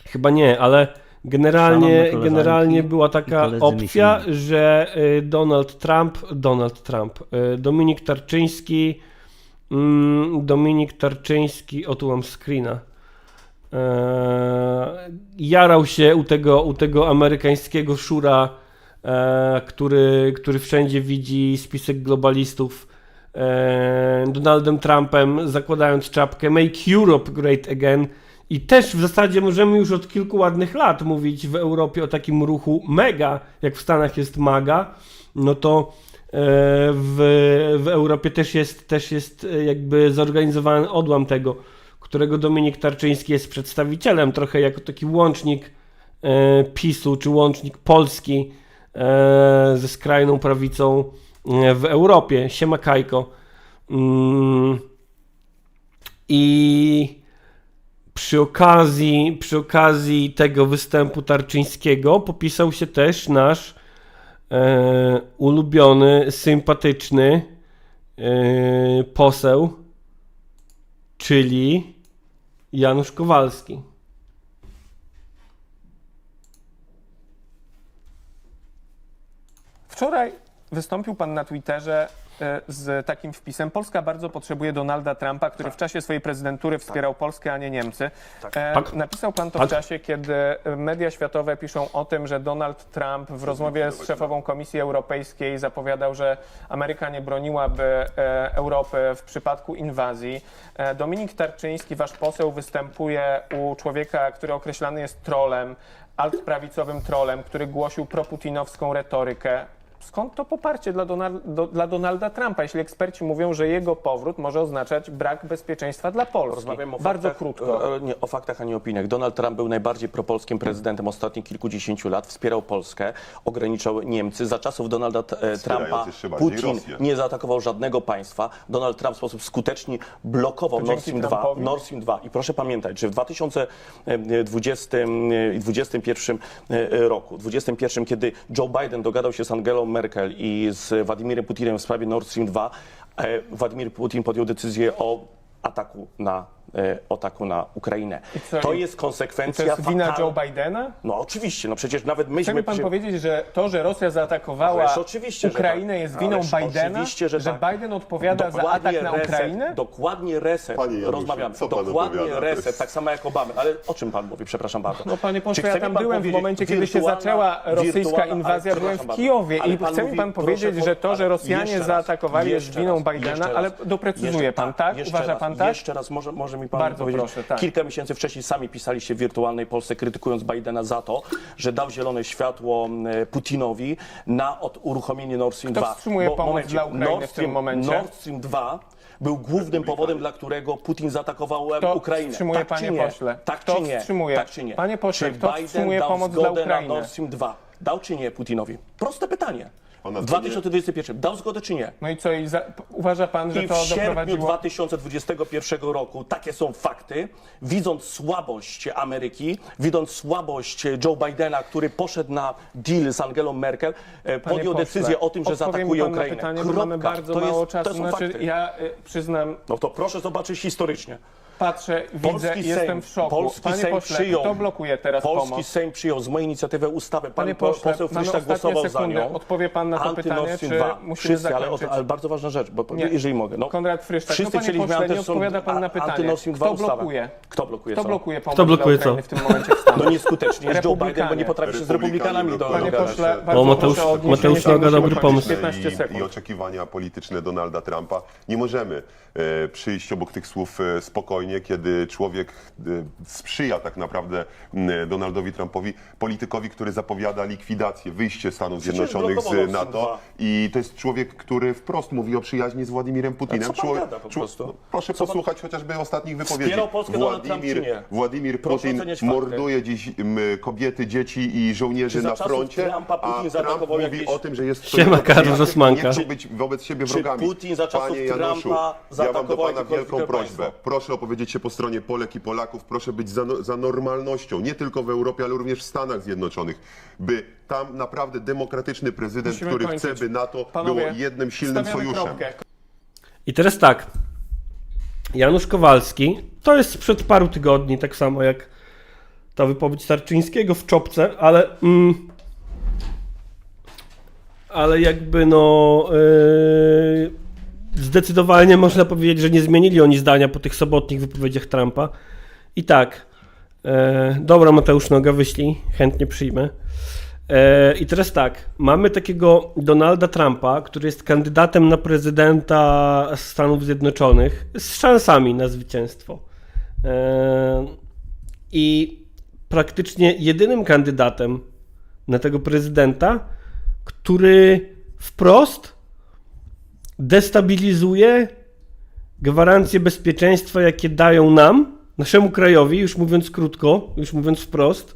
Chyba nie, ale generalnie była taka opcja, że Dominik Tarczyński, o tu mam screena, jarał się u tego amerykańskiego szura, który wszędzie widzi spisek globalistów, Donaldem Trumpem, zakładając czapkę Make Europe Great Again. I też w zasadzie możemy już od kilku ładnych lat mówić w Europie o takim ruchu mega, jak w Stanach jest MAGA, no to w Europie też jest jakby zorganizowany odłam tego, którego Dominik Tarczyński jest przedstawicielem, trochę jako taki łącznik PiS-u, czy łącznik Polski ze skrajną prawicą w Europie. Siema Kajko. I przy okazji tego występu Tarczyńskiego popisał się też nasz ulubiony, sympatyczny poseł, czyli Janusz Kowalski. Wczoraj wystąpił pan na Twitterze z takim wpisem. Polska bardzo potrzebuje Donalda Trumpa, który w czasie swojej prezydentury wspierał Polskę, a nie Niemcy. Tak. Napisał pan to Tak. w czasie, kiedy media światowe piszą o tym, że Donald Trump w rozmowie z szefową Komisji Europejskiej zapowiadał, że Ameryka nie broniłaby Europy w przypadku inwazji. Dominik Tarczyński, wasz poseł, występuje u człowieka, który określany jest trollem, altprawicowym trollem, który głosił proputinowską retorykę. Skąd to poparcie dla Donalda Trumpa, jeśli eksperci mówią, że jego powrót może oznaczać brak bezpieczeństwa dla Polski? Rozmawiamy o Bardzo faktach, krótko. Nie o faktach, ani opiniach. Donald Trump był najbardziej propolskim prezydentem ostatnich kilkudziesięciu lat, wspierał Polskę, ograniczał Niemcy. Za czasów Donalda Trumpa jeszcze bardziej Putin Rosję. nie zaatakował żadnego państwa. Donald Trump w sposób skuteczny blokował To Nord dzięki Stream 2. Trumpowi? Nord Stream 2. I proszę pamiętać, że w 2020 i 2021 roku, kiedy Joe Biden dogadał się z Angelą Merkel i z Władimirem Putinem w sprawie Nord Stream 2, Władimir Putin podjął decyzję o ataku na Ukrainę. co, To jest To konsekwencja jest wina fatalna. Joe Bidena? No oczywiście, no przecież nawet Chce myśmy... mi pan powiedzieć, że to, że Rosja zaatakowała Ależ oczywiście, że Ukrainę tak. jest winą Ależ Bidena? oczywiście, że tak. Biden odpowiada za atak na Ukrainę? Dokładnie reset. Panie Januszu, Rozmawiamy. co pan Dokładnie opowiada? reset, tak samo jak Obama. Ale o czym pan mówi? Przepraszam bardzo. No panie Czy pośle, chce ja mi tam pan byłem w powiedzieć, momencie, kiedy się zaczęła rosyjska inwazja, byłem w Kijowie i chce mi pan powiedzieć, że to, że Rosjanie zaatakowali jest winą Bidena, ale doprecyzuje pan, tak? Uważa pan tak? Jeszcze raz, może mi pan Bardzo powiedzieć. proszę, tak. Kilka miesięcy wcześniej sami pisaliście w wirtualnej Polsce, krytykując Bidena za to, że dał zielone światło Putinowi na uruchomienie Nord Stream 2. wstrzymuje pomoc dla Ukrainy w tym momencie? Nord Stream 2 był głównym powodem, dla którego Putin zaatakował Kto Ukrainę. wstrzymuje, Tak czy panie nie? pośle? Tak Kto czy nie? wstrzymuje? Tak czy nie? Panie pośle, Czy kto Biden wstrzymuje dał pomoc dla zgodę Ukrainy? na Nord Stream 2? Dał czy nie Putinowi? Proste pytanie. Ona W to nie- 2021 dał zgodę czy nie? No i co, uważa pan, że I to w sierpniu doprowadziło... 2021 roku, takie są fakty, widząc słabość Ameryki, widząc słabość Joe Bidena, który poszedł na deal z Angelą Merkel, podjął pośle, decyzję o tym, że odpowie mi zaatakuje pan na Ukrainę. pytanie, bo mamy bardzo mało czasu. To są Znaczy, fakty. ja przyznam, No to proszę zobaczyć historycznie. patrzę, widzę i jestem w szoku. Panie pośle, kto blokuje teraz Polski pomoc? Sejm przyjął z mojej inicjatywy ustawę. Pan Panie pośle, poseł mamy Frysztak ostatnie głosował za sekundy. nią. Odpowie pan na to Anty pytanie, Nord Stream czy 2. musimy Wszyscy, zakończyć? ale bardzo ważna rzecz, bo Nie. jeżeli mogę. No, Konrad Frysztak, wszyscy no panie chcieliśmy pośle, nie antysąd- odpowiada pan na pytanie. Anty Nord Stream 2 Kto ustawę. blokuje? Kto blokuje Kto co? blokuje pomoc Kto blokuje dla Ukrainy co? w tym momencie w Stanach? No nieskutecznie. Jest Joe Biden, bo nie Republikanie. potrafi się z republikanami Republikanie Panie dogadać. pośle, O, bardzo Mateusz- proszę o odniesienie Mateusz się, Noga, musimy dobry kończyć pomysł. 15 I sekund. oczekiwania polityczne Donalda Trumpa. Nie możemy przyjść obok tych słów spokojnie, kiedy człowiek sprzyja tak naprawdę Donaldowi Trumpowi, politykowi, który zapowiada likwidację, wyjście Stanów Przecież Zjednoczonych blokował z Nord Stream NATO 2. i to jest człowiek, który wprost mówi o przyjaźni z Władimirem Putinem. A co pan gada po prostu? Proszę Co pan- posłuchać chociażby ostatnich wypowiedzi. Wspierał Polskę Donald Trump, czy nie? Władimir Proszę Putin oceniać fakty. morduje dziś kobiety, dzieci i żołnierzy Czy za na czasów froncie, Trumpa Putin a Trump zaatakował mówi jakieś- o tym, że jest Siema, Karol Osmanka. nie chcą być wobec siebie Czy wrogami. Putin za czasów Panie Januszu, Trumpa ja mam do zaatakował pana jakiekolwiek wielką państwo? prośbę. Proszę opowiedzieć się po stronie Polek i Polaków, proszę być za normalnością, nie tylko w Europie, ale również w Stanach Zjednoczonych, by tam naprawdę demokratyczny prezydent, Musimy który kończyć. chce, by NATO Panowie, było jednym silnym stawiamy sojuszem. kropkę. I teraz tak. Janusz Kowalski, to jest sprzed paru tygodni, tak samo jak ta wypowiedź Tarczyńskiego w czopce, ale jakby zdecydowanie można powiedzieć, że nie zmienili oni zdania po tych sobotnich wypowiedziach Trumpa. I tak, dobra, Mateusz Noga, wyślij, chętnie przyjmę. I teraz tak, mamy takiego Donalda Trumpa, który jest kandydatem na prezydenta Stanów Zjednoczonych z szansami na zwycięstwo. I praktycznie jedynym kandydatem na tego prezydenta, który wprost destabilizuje gwarancje bezpieczeństwa, jakie dają nam, naszemu krajowi, już mówiąc krótko, już mówiąc wprost,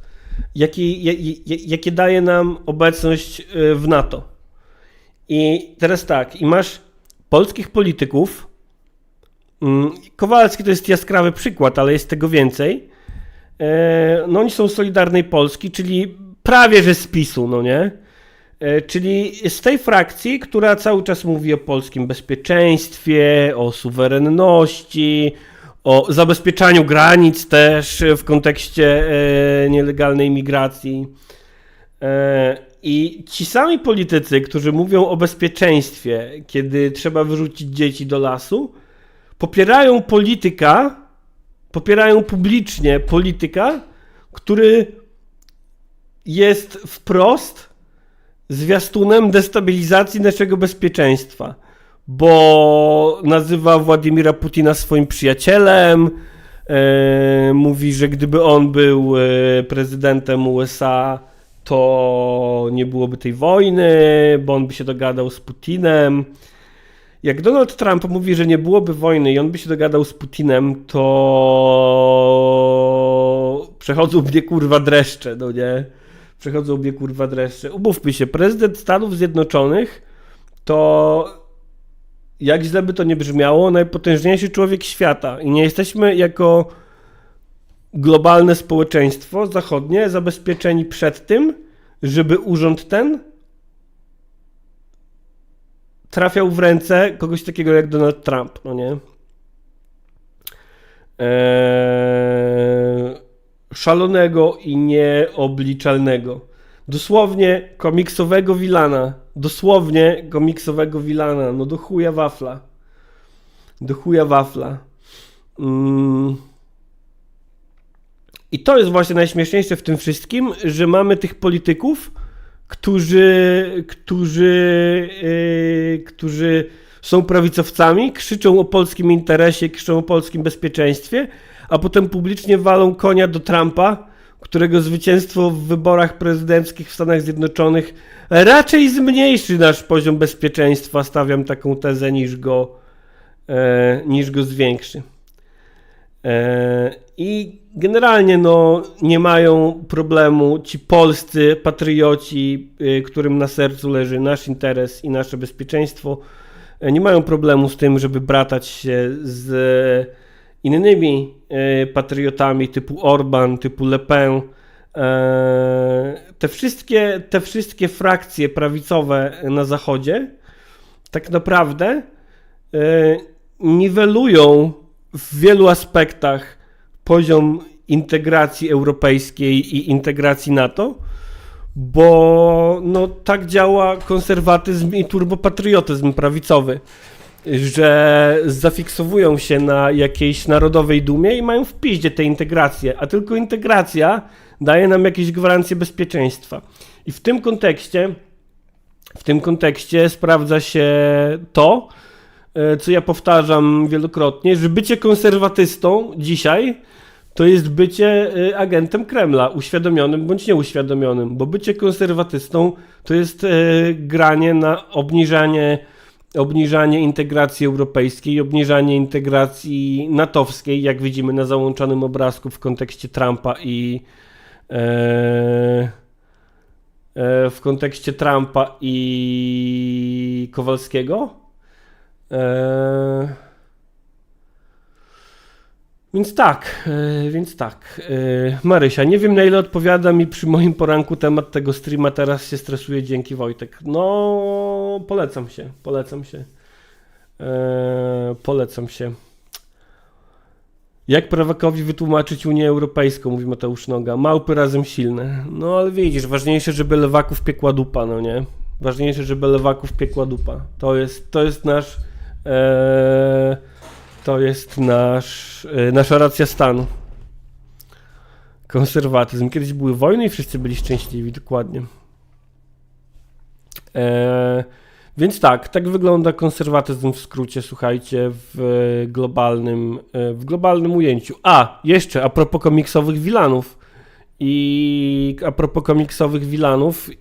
jakie daje nam obecność w NATO. I teraz tak, i masz polskich polityków, Kowalski to jest jaskrawy przykład, ale jest tego więcej, no oni są z Solidarnej Polski, czyli prawie że z PiS-u, no nie? Czyli z tej frakcji, która cały czas mówi o polskim bezpieczeństwie, o suwerenności, o zabezpieczaniu granic też w kontekście nielegalnej migracji. I ci sami politycy, którzy mówią o bezpieczeństwie, kiedy trzeba wyrzucić dzieci do lasu, popierają publicznie polityka, który jest wprost zwiastunem destabilizacji naszego bezpieczeństwa, bo nazywa Władimira Putina swoim przyjacielem, mówi, że gdyby on był prezydentem USA, to nie byłoby tej wojny, bo on by się dogadał z Putinem. Jak Donald Trump mówi, że nie byłoby wojny i on by się dogadał z Putinem, to przechodzą mnie kurwa dreszcze, no nie? Przechodzą mnie kurwa dreszcze. Umówmy się, prezydent Stanów Zjednoczonych to, jak źle by to nie brzmiało, najpotężniejszy człowiek świata. I nie jesteśmy jako globalne społeczeństwo zachodnie zabezpieczeni przed tym, żeby urząd ten trafiał w ręce kogoś takiego jak Donald Trump, no nie? Szalonego i nieobliczalnego. Dosłownie komiksowego wilana. No do chuja wafla. I to jest właśnie najśmieszniejsze w tym wszystkim, że mamy tych polityków, którzy są prawicowcami, krzyczą o polskim interesie, krzyczą o polskim bezpieczeństwie, a potem publicznie walą konia do Trumpa, którego zwycięstwo w wyborach prezydenckich w Stanach Zjednoczonych raczej zmniejszy nasz poziom bezpieczeństwa, stawiam taką tezę, niż go zwiększy. I generalnie no, nie mają problemu ci polscy patrioci, którym na sercu leży nasz interes i nasze bezpieczeństwo, nie mają problemu z tym, żeby bratać się z innymi patriotami typu Orban, typu Le Pen. Te wszystkie frakcje prawicowe na Zachodzie tak naprawdę niwelują w wielu aspektach poziom integracji europejskiej i integracji NATO, bo no, tak działa konserwatyzm i turbopatriotyzm prawicowy, że zafiksowują się na jakiejś narodowej dumie i mają w piździe tę integrację, a tylko integracja daje nam jakieś gwarancje bezpieczeństwa. I w tym kontekście sprawdza się to, co ja powtarzam wielokrotnie, że bycie konserwatystą dzisiaj to jest bycie agentem Kremla, uświadomionym bądź nieuświadomionym, bo bycie konserwatystą to jest granie na obniżanie integracji europejskiej, obniżanie integracji natowskiej, jak widzimy na załączonym obrazku w kontekście Trumpa i Kowalskiego. Więc tak. Marysia, nie wiem na ile odpowiada mi przy moim poranku temat tego streama, teraz się stresuję, dzięki Wojtek. No, polecam się. Jak prawakowi wytłumaczyć Unię Europejską, mówi Mateusz Noga. Małpy razem silne. No ale widzisz, ważniejsze, żeby lewaków piekła dupa, no nie? Ważniejsze, żeby lewaków piekła dupa. To jest nasza racja stanu. Konserwatyzm. Kiedyś były wojny i wszyscy byli szczęśliwi, dokładnie. Więc tak wygląda konserwatyzm w skrócie, słuchajcie, w globalnym ujęciu. A, jeszcze a propos komiksowych wilanów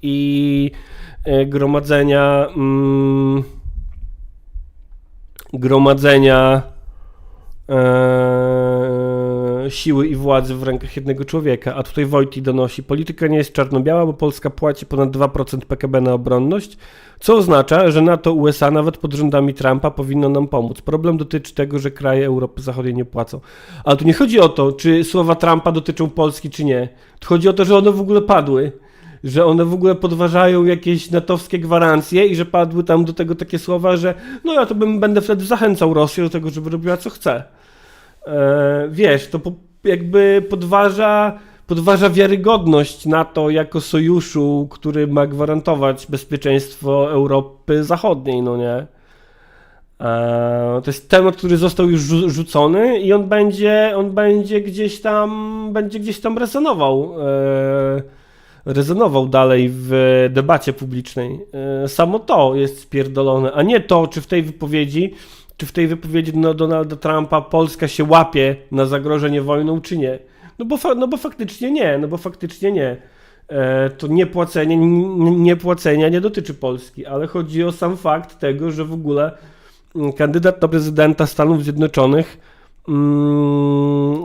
i gromadzenia siły i władzy w rękach jednego człowieka. A tutaj Wojty donosi, polityka nie jest czarno-biała, bo Polska płaci ponad 2% PKB na obronność, co oznacza, że NATO, USA nawet pod rządami Trumpa powinno nam pomóc. Problem dotyczy tego, że kraje Europy Zachodniej nie płacą. Ale tu nie chodzi o to, czy słowa Trumpa dotyczą Polski, czy nie. Tu chodzi o to, że one w ogóle padły. Że one w ogóle podważają jakieś natowskie gwarancje i że padły tam do tego takie słowa, że no ja to będę wtedy zachęcał Rosję do podważa wiarygodność NATO jako sojuszu, który ma gwarantować bezpieczeństwo Europy Zachodniej, no nie? To jest temat, który został już rzucony i on będzie gdzieś tam rezonował dalej w debacie publicznej. Samo to jest spierdolone, a nie to, czy w tej wypowiedzi Donalda Trumpa Polska się łapie na zagrożenie wojną, czy nie. No bo faktycznie nie. To niepłacenia nie dotyczy Polski, ale chodzi o sam fakt tego, że w ogóle kandydat na prezydenta Stanów Zjednoczonych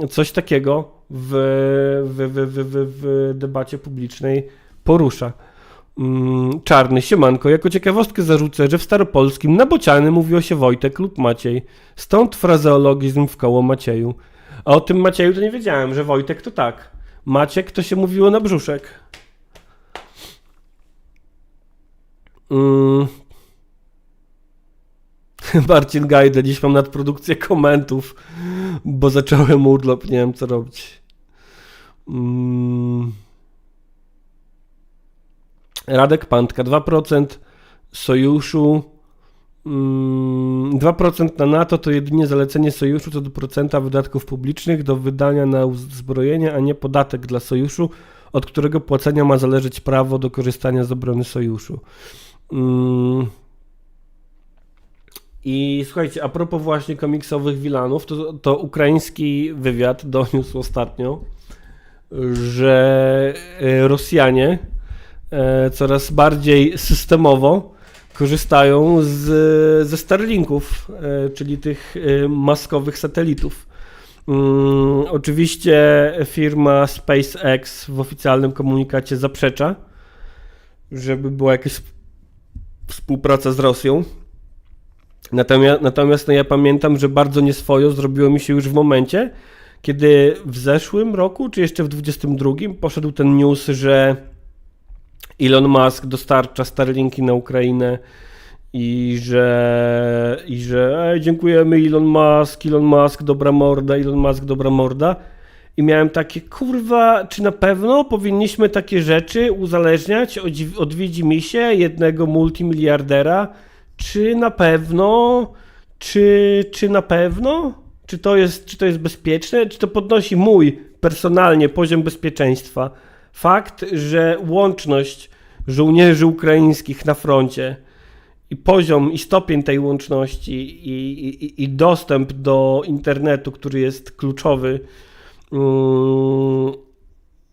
coś takiego w debacie publicznej porusza. Czarny, siemanko, jako ciekawostkę zarzucę, że w staropolskim na bociany mówiło się Wojtek lub Maciej. Stąd frazeologizm w koło Macieju. A o tym Macieju to nie wiedziałem, że Wojtek to tak. Maciek to się mówiło na brzuszek. Marcin Gajdę, dziś mam nadprodukcję komentów, bo zacząłem urlop, nie wiem co robić. Radek Pantka, 2% sojuszu, 2% na NATO to jedynie zalecenie sojuszu co do procenta wydatków publicznych do wydania na uzbrojenie, a nie podatek dla sojuszu, od którego płacenia ma zależeć prawo do korzystania z obrony sojuszu. I słuchajcie, a propos właśnie komiksowych wilanów, to ukraiński wywiad doniósł ostatnio, że Rosjanie coraz bardziej systemowo korzystają ze Starlinków, czyli tych maskowych satelitów. Oczywiście firma SpaceX w oficjalnym komunikacie zaprzecza, żeby była jakaś współpraca z Rosją. Natomiast no ja pamiętam, że bardzo nieswojo zrobiło mi się już w momencie, kiedy w zeszłym roku, czy jeszcze w 2022 poszedł ten news, że Elon Musk dostarcza Starlinki na Ukrainę i że dziękujemy Elon Musk, dobra morda. I miałem takie, kurwa, czy na pewno powinniśmy takie rzeczy uzależniać od widzimisię jednego multimiliardera? Czy na pewno? Czy na pewno? Czy to jest bezpieczne? Czy to podnosi mój personalnie poziom bezpieczeństwa? Fakt, że łączność żołnierzy ukraińskich na froncie i poziom i stopień tej łączności i dostęp do internetu, który jest kluczowy,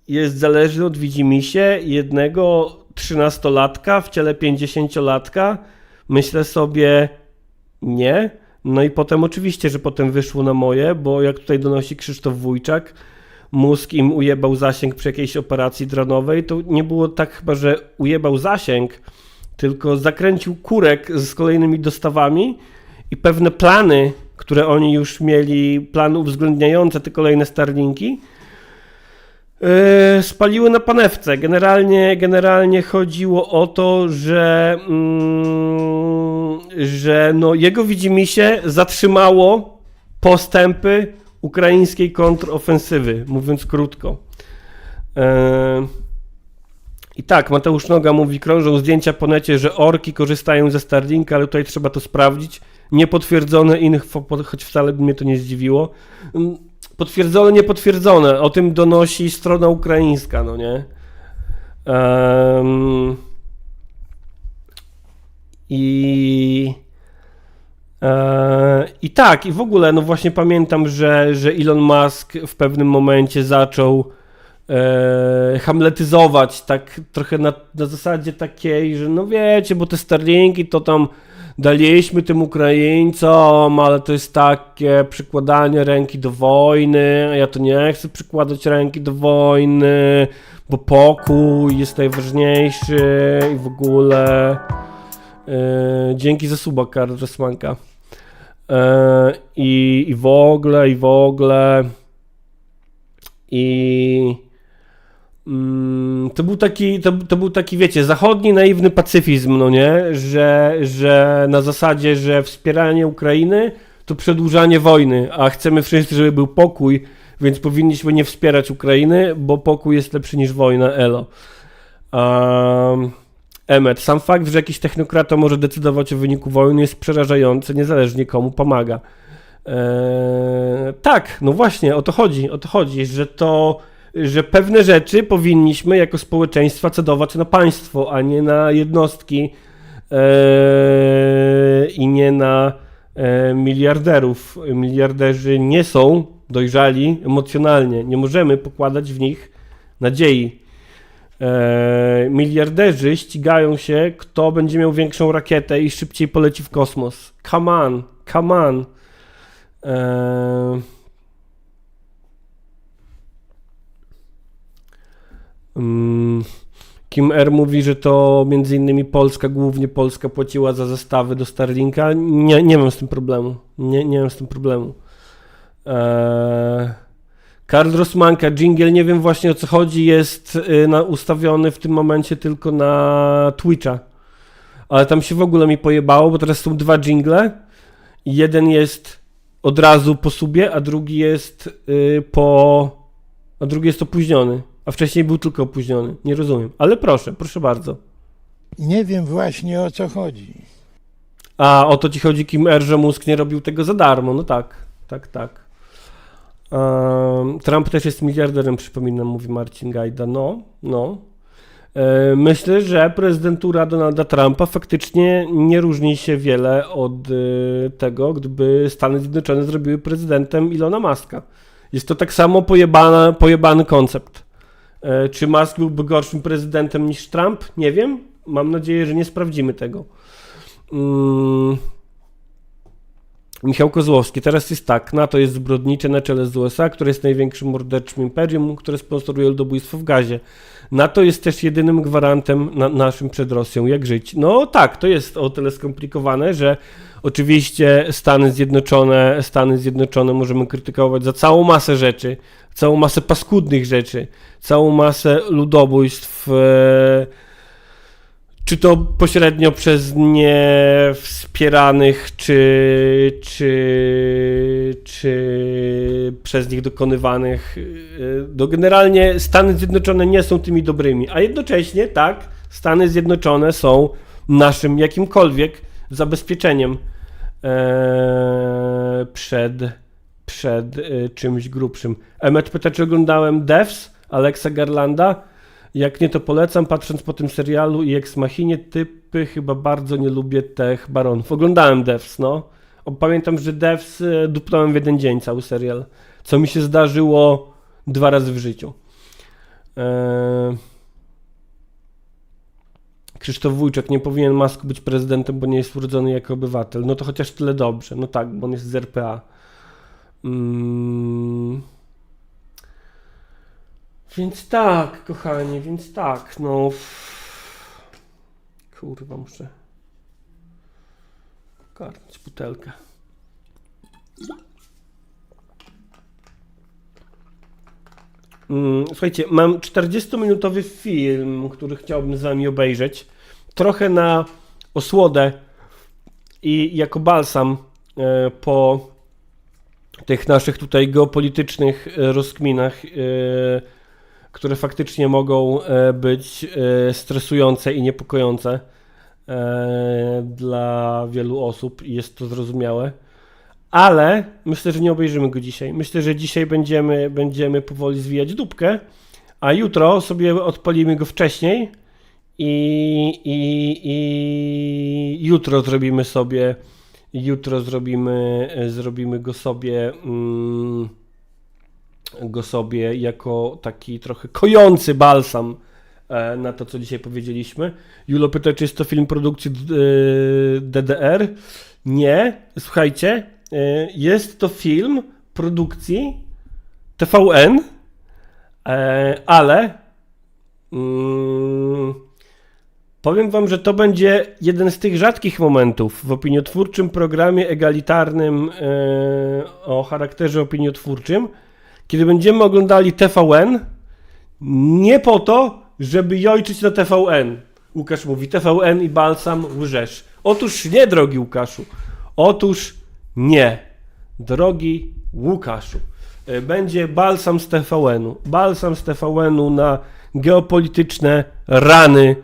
jest zależny od widzimisię jednego 13-latka w ciele 50-latka. Myślę sobie nie. No i potem oczywiście, że potem wyszło na moje, bo jak tutaj donosi Krzysztof Wójczak, mózg im ujebał zasięg przy jakiejś operacji dronowej, to nie było tak chyba, że ujebał zasięg, tylko zakręcił kurek z kolejnymi dostawami i pewne plany, które oni już mieli, plany uwzględniające te kolejne Starlinki, spaliły na panewce. Generalnie chodziło o to, że no jego widzimisię zatrzymało postępy ukraińskiej kontrofensywy, mówiąc krótko. I tak, Mateusz Noga mówi, krążą zdjęcia po necie, że orki korzystają ze Starlinka, ale tutaj trzeba to sprawdzić. Niepotwierdzone, choć wcale by mnie to nie zdziwiło. Potwierdzone, niepotwierdzone. O tym donosi strona ukraińska, no nie? I tak, i w ogóle, no właśnie pamiętam, że Elon Musk w pewnym momencie zaczął hamletyzować, tak trochę na zasadzie takiej, że no wiecie, bo te Starlinki to tam daliśmy tym Ukraińcom, ale to jest takie przykładanie ręki do wojny, a ja to nie chcę przykładać ręki do wojny, bo pokój jest najważniejszy i w ogóle dzięki za suba, Karol Resmanka. I w ogóle to był taki, wiecie, zachodni naiwny pacyfizm, no nie, że na zasadzie, że wspieranie Ukrainy to przedłużanie wojny, a chcemy wszyscy, żeby był pokój, więc powinniśmy nie wspierać Ukrainy, bo pokój jest lepszy niż wojna, elo. Emmet, sam fakt, że jakiś technokrata może decydować o wyniku wojny jest przerażający, niezależnie komu pomaga. Tak, no właśnie, o to chodzi, że pewne rzeczy powinniśmy jako społeczeństwa cedować na państwo, a nie na jednostki i nie na miliarderów. Miliarderzy nie są dojrzali emocjonalnie, nie możemy pokładać w nich nadziei. Miliarderzy ścigają się, kto będzie miał większą rakietę i szybciej poleci w kosmos. Come on. Kim R. mówi, że to między innymi głównie Polska płaciła za zestawy do Starlinka. Nie mam z tym problemu. Nie mam z tym problemu. Karl Rosmanka, dżingiel, nie wiem właśnie o co chodzi, jest ustawiony w tym momencie tylko na Twitcha. Ale tam się w ogóle mi pojebało, bo teraz są dwa dżingle. Jeden jest od razu po subie, a drugi jest opóźniony. A wcześniej był tylko opóźniony. Nie rozumiem. Ale proszę bardzo. Nie wiem właśnie o co chodzi. A o to ci chodzi, Kim R., że mózg nie robił tego za darmo. No tak. Trump też jest miliarderem, przypominam, mówi Marcin Gajda. No. Myślę, że prezydentura Donalda Trumpa faktycznie nie różni się wiele od tego, gdyby Stany Zjednoczone zrobiły prezydentem Ilona Muska. Jest to tak samo pojebany koncept. Czy Musk byłby gorszym prezydentem niż Trump? Nie wiem. Mam nadzieję, że nie sprawdzimy tego. Michał Kozłowski, teraz jest tak, NATO jest zbrodnicze na czele z USA, które jest największym morderczym imperium, które sponsoruje ludobójstwo w Gazie. NATO jest też jedynym gwarantem naszym przed Rosją, jak żyć. No tak, to jest o tyle skomplikowane, że oczywiście Stany Zjednoczone możemy krytykować za całą masę rzeczy, całą masę paskudnych rzeczy, całą masę ludobójstw, czy to pośrednio przez nie wspieranych, czy przez nich dokonywanych. Generalnie Stany Zjednoczone nie są tymi dobrymi, a jednocześnie tak, Stany Zjednoczone są naszym jakimkolwiek zabezpieczeniem przed czymś grubszym. Emmet pyta, czy oglądałem Devs Alexa Garlanda. Jak nie, to polecam, patrząc po tym serialu i Ex Machinie, typy chyba bardzo nie lubię tych baronów. Oglądałem Devs, no. Pamiętam, że Devs dupnąłem w jeden dzień cały serial, co mi się zdarzyło 2 razy w życiu. Krzysztof Wójczak, nie powinien Musk być prezydentem, bo nie jest urodzony jako obywatel. No to chociaż tyle dobrze. No tak, bo on jest z RPA. Więc tak, kochani, no. Kurwa, muszę kartać butelkę. Słuchajcie, mam 40-minutowy film, który chciałbym z wami obejrzeć. Trochę na osłodę i jako balsam po tych naszych tutaj geopolitycznych rozkminach, które faktycznie mogą być stresujące i niepokojące dla wielu osób i jest to zrozumiałe. Ale myślę, że nie obejrzymy go dzisiaj. Myślę, że dzisiaj będziemy powoli zwijać dupkę, a jutro sobie odpalimy go wcześniej i jutro zrobimy go sobie jako taki trochę kojący balsam na to, co dzisiaj powiedzieliśmy. Julo pyta, czy jest to film produkcji DDR. Nie, słuchajcie, jest to film produkcji TVN, ale powiem wam, że to będzie jeden z tych rzadkich momentów w opiniotwórczym programie egalitarnym o charakterze opiniotwórczym, kiedy będziemy oglądali TVN nie po to, żeby jojczyć na TVN. Łukasz mówi, TVN i balsam łżesz. Otóż nie, drogi Łukaszu. Otóż nie, drogi Łukaszu. Będzie balsam z TVN-u. Balsam z TVN-u na geopolityczne rany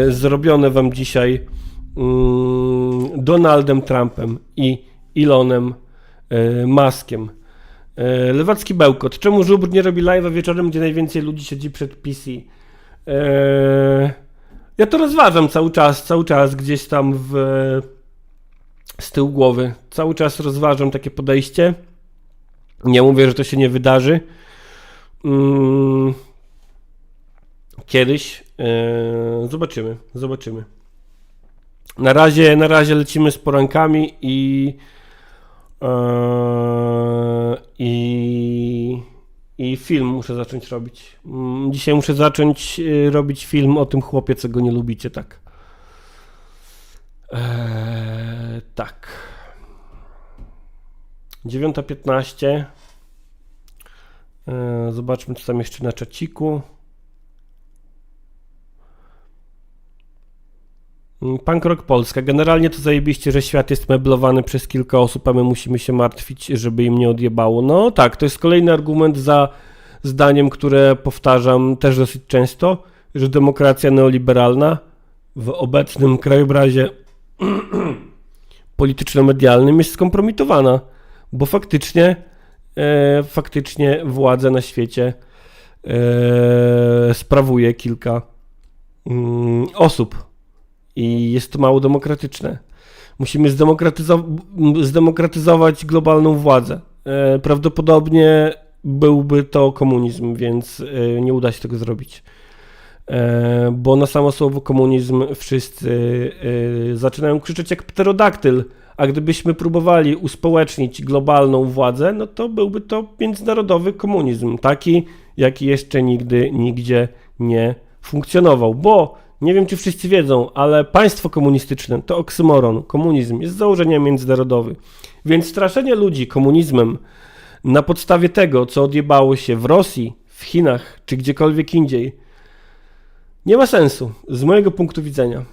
zrobione wam dzisiaj Donaldem Trumpem i Elonem Muskiem. Lewacki bełkot. Czemu Żubr nie robi live'a wieczorem, gdzie najwięcej ludzi siedzi przed PC? Ja to rozważam cały czas gdzieś tam z tyłu głowy. Cały czas rozważam takie podejście. Nie mówię, że to się nie wydarzy. Kiedyś. Zobaczymy. Na razie lecimy z porankami i film muszę zacząć robić. Dzisiaj muszę zacząć robić film o tym chłopie, co go nie lubicie, tak. Tak. 9:15. Zobaczmy, co tam jeszcze na czaciku. Punk Rock Polska. Generalnie to zajebiście, że świat jest meblowany przez kilka osób, a my musimy się martwić, żeby im nie odjebało. No tak, to jest kolejny argument za zdaniem, które powtarzam też dosyć często, że demokracja neoliberalna w obecnym krajobrazie polityczno-medialnym jest skompromitowana, bo faktycznie władzę na świecie sprawuje kilka osób. I jest to mało demokratyczne. Musimy zdemokratyzować globalną władzę. Prawdopodobnie byłby to komunizm, więc nie uda się tego zrobić. Bo na samo słowo komunizm wszyscy zaczynają krzyczeć jak pterodaktyl, a gdybyśmy próbowali uspołecznić globalną władzę, no to byłby to międzynarodowy komunizm, taki jaki jeszcze nigdy, nigdzie nie funkcjonował, bo nie wiem, czy wszyscy wiedzą, ale państwo komunistyczne to oksymoron. Komunizm jest założeniem międzynarodowy. Więc straszenie ludzi komunizmem na podstawie tego, co odjebało się w Rosji, w Chinach, czy gdziekolwiek indziej, nie ma sensu, z mojego punktu widzenia.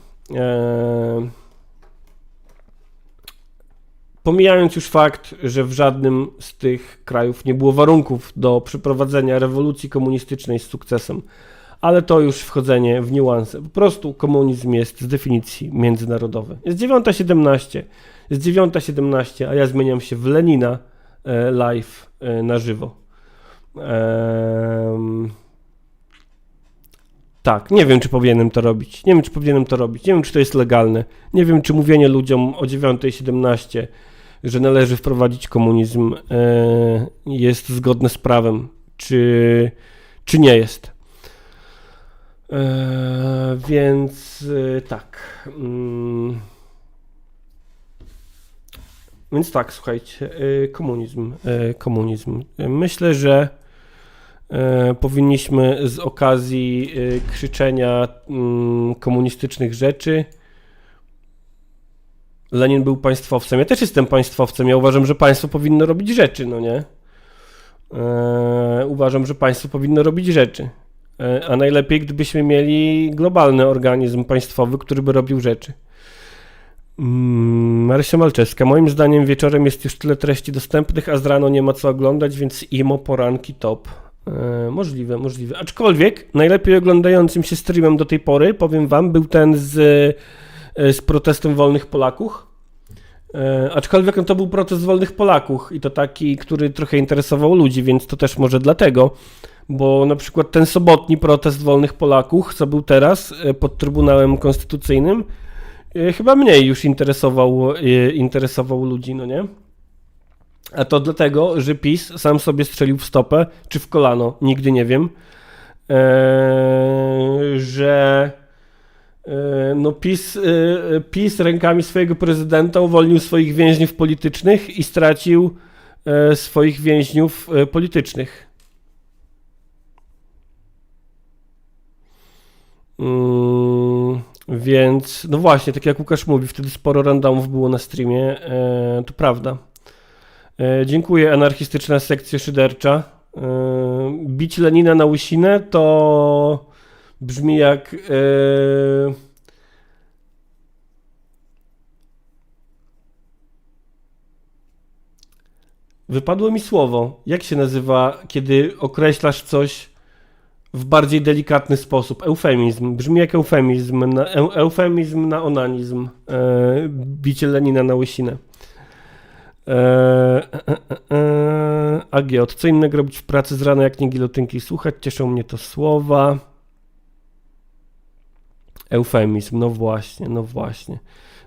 Pomijając już fakt, że w żadnym z tych krajów nie było warunków do przeprowadzenia rewolucji komunistycznej z sukcesem, ale to już wchodzenie w niuanse. Po prostu komunizm jest z definicji międzynarodowy. Jest 9:17, a ja zmieniam się w Lenina live na żywo. Tak, nie wiem, czy powinienem to robić. Nie wiem, czy to jest legalne. Nie wiem, czy mówienie ludziom o 9:17, że należy wprowadzić komunizm, jest zgodne z prawem, czy nie jest. Więc tak. Więc tak, słuchajcie, komunizm. Myślę, że powinniśmy z okazji krzyczenia komunistycznych rzeczy. Lenin był państwowcem. Ja też jestem państwowcem. Ja uważam, że państwo powinno robić rzeczy, no nie? Uważam, że państwo powinno robić rzeczy. A najlepiej, gdybyśmy mieli globalny organizm państwowy, który by robił rzeczy. Marysia Malczewska. Moim zdaniem wieczorem jest już tyle treści dostępnych, a z rano nie ma co oglądać, więc imo poranki top. Możliwe. Aczkolwiek najlepiej oglądającym się streamem do tej pory, powiem wam, był ten z protestem wolnych Polaków. Aczkolwiek no to był protest wolnych Polaków i to taki, który trochę interesował ludzi, więc to też może dlatego, bo na przykład ten sobotni protest wolnych Polaków, co był teraz pod Trybunałem Konstytucyjnym, chyba mniej już interesował ludzi, no nie? A to dlatego, że PiS sam sobie strzelił w stopę, czy w kolano, nigdy nie wiem, że no PiS rękami swojego prezydenta uwolnił swoich więźniów politycznych i stracił swoich więźniów politycznych. Więc, no właśnie, tak jak Łukasz mówi, wtedy sporo randomów było na streamie, to prawda. Dziękuję, anarchistyczna sekcja szydercza. Bić Lenina na łysinę to brzmi jak Wypadło mi słowo. Jak się nazywa, kiedy określasz coś w bardziej delikatny sposób? Eufemizm. Brzmi jak eufemizm. Eufemizm na onanizm. Bicie Lenina na łysinę. Agiot. Co innego robić w pracy z rana, jak nie gilotynki słuchać? Cieszą mnie to słowa. Eufemizm. No właśnie, no właśnie.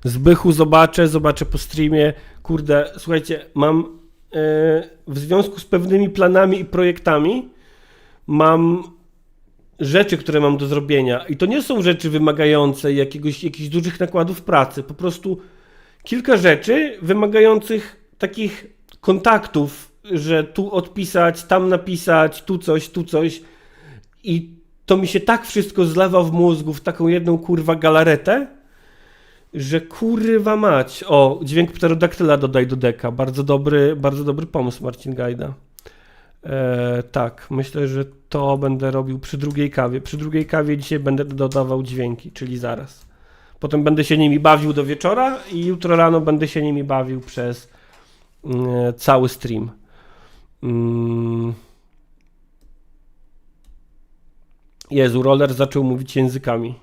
Zbychu zobaczę po streamie. Kurde, słuchajcie, mam w związku z pewnymi planami i projektami mam rzeczy, które mam do zrobienia i to nie są rzeczy wymagające jakichś dużych nakładów pracy, po prostu kilka rzeczy wymagających takich kontaktów, że tu odpisać, tam napisać, tu coś i to mi się tak wszystko zlewa w mózgu w taką jedną kurwa galaretę, że kurwa mać. O, dźwięk pterodaktyla dodaj do deka. Bardzo dobry pomysł, Marcin Gajda. Tak, myślę, że to będę robił przy drugiej kawie. Przy drugiej kawie dzisiaj będę dodawał dźwięki, czyli zaraz. Potem będę się nimi bawił do wieczora i jutro rano będę się nimi bawił przez cały stream. Jezu, Roller zaczął mówić językami.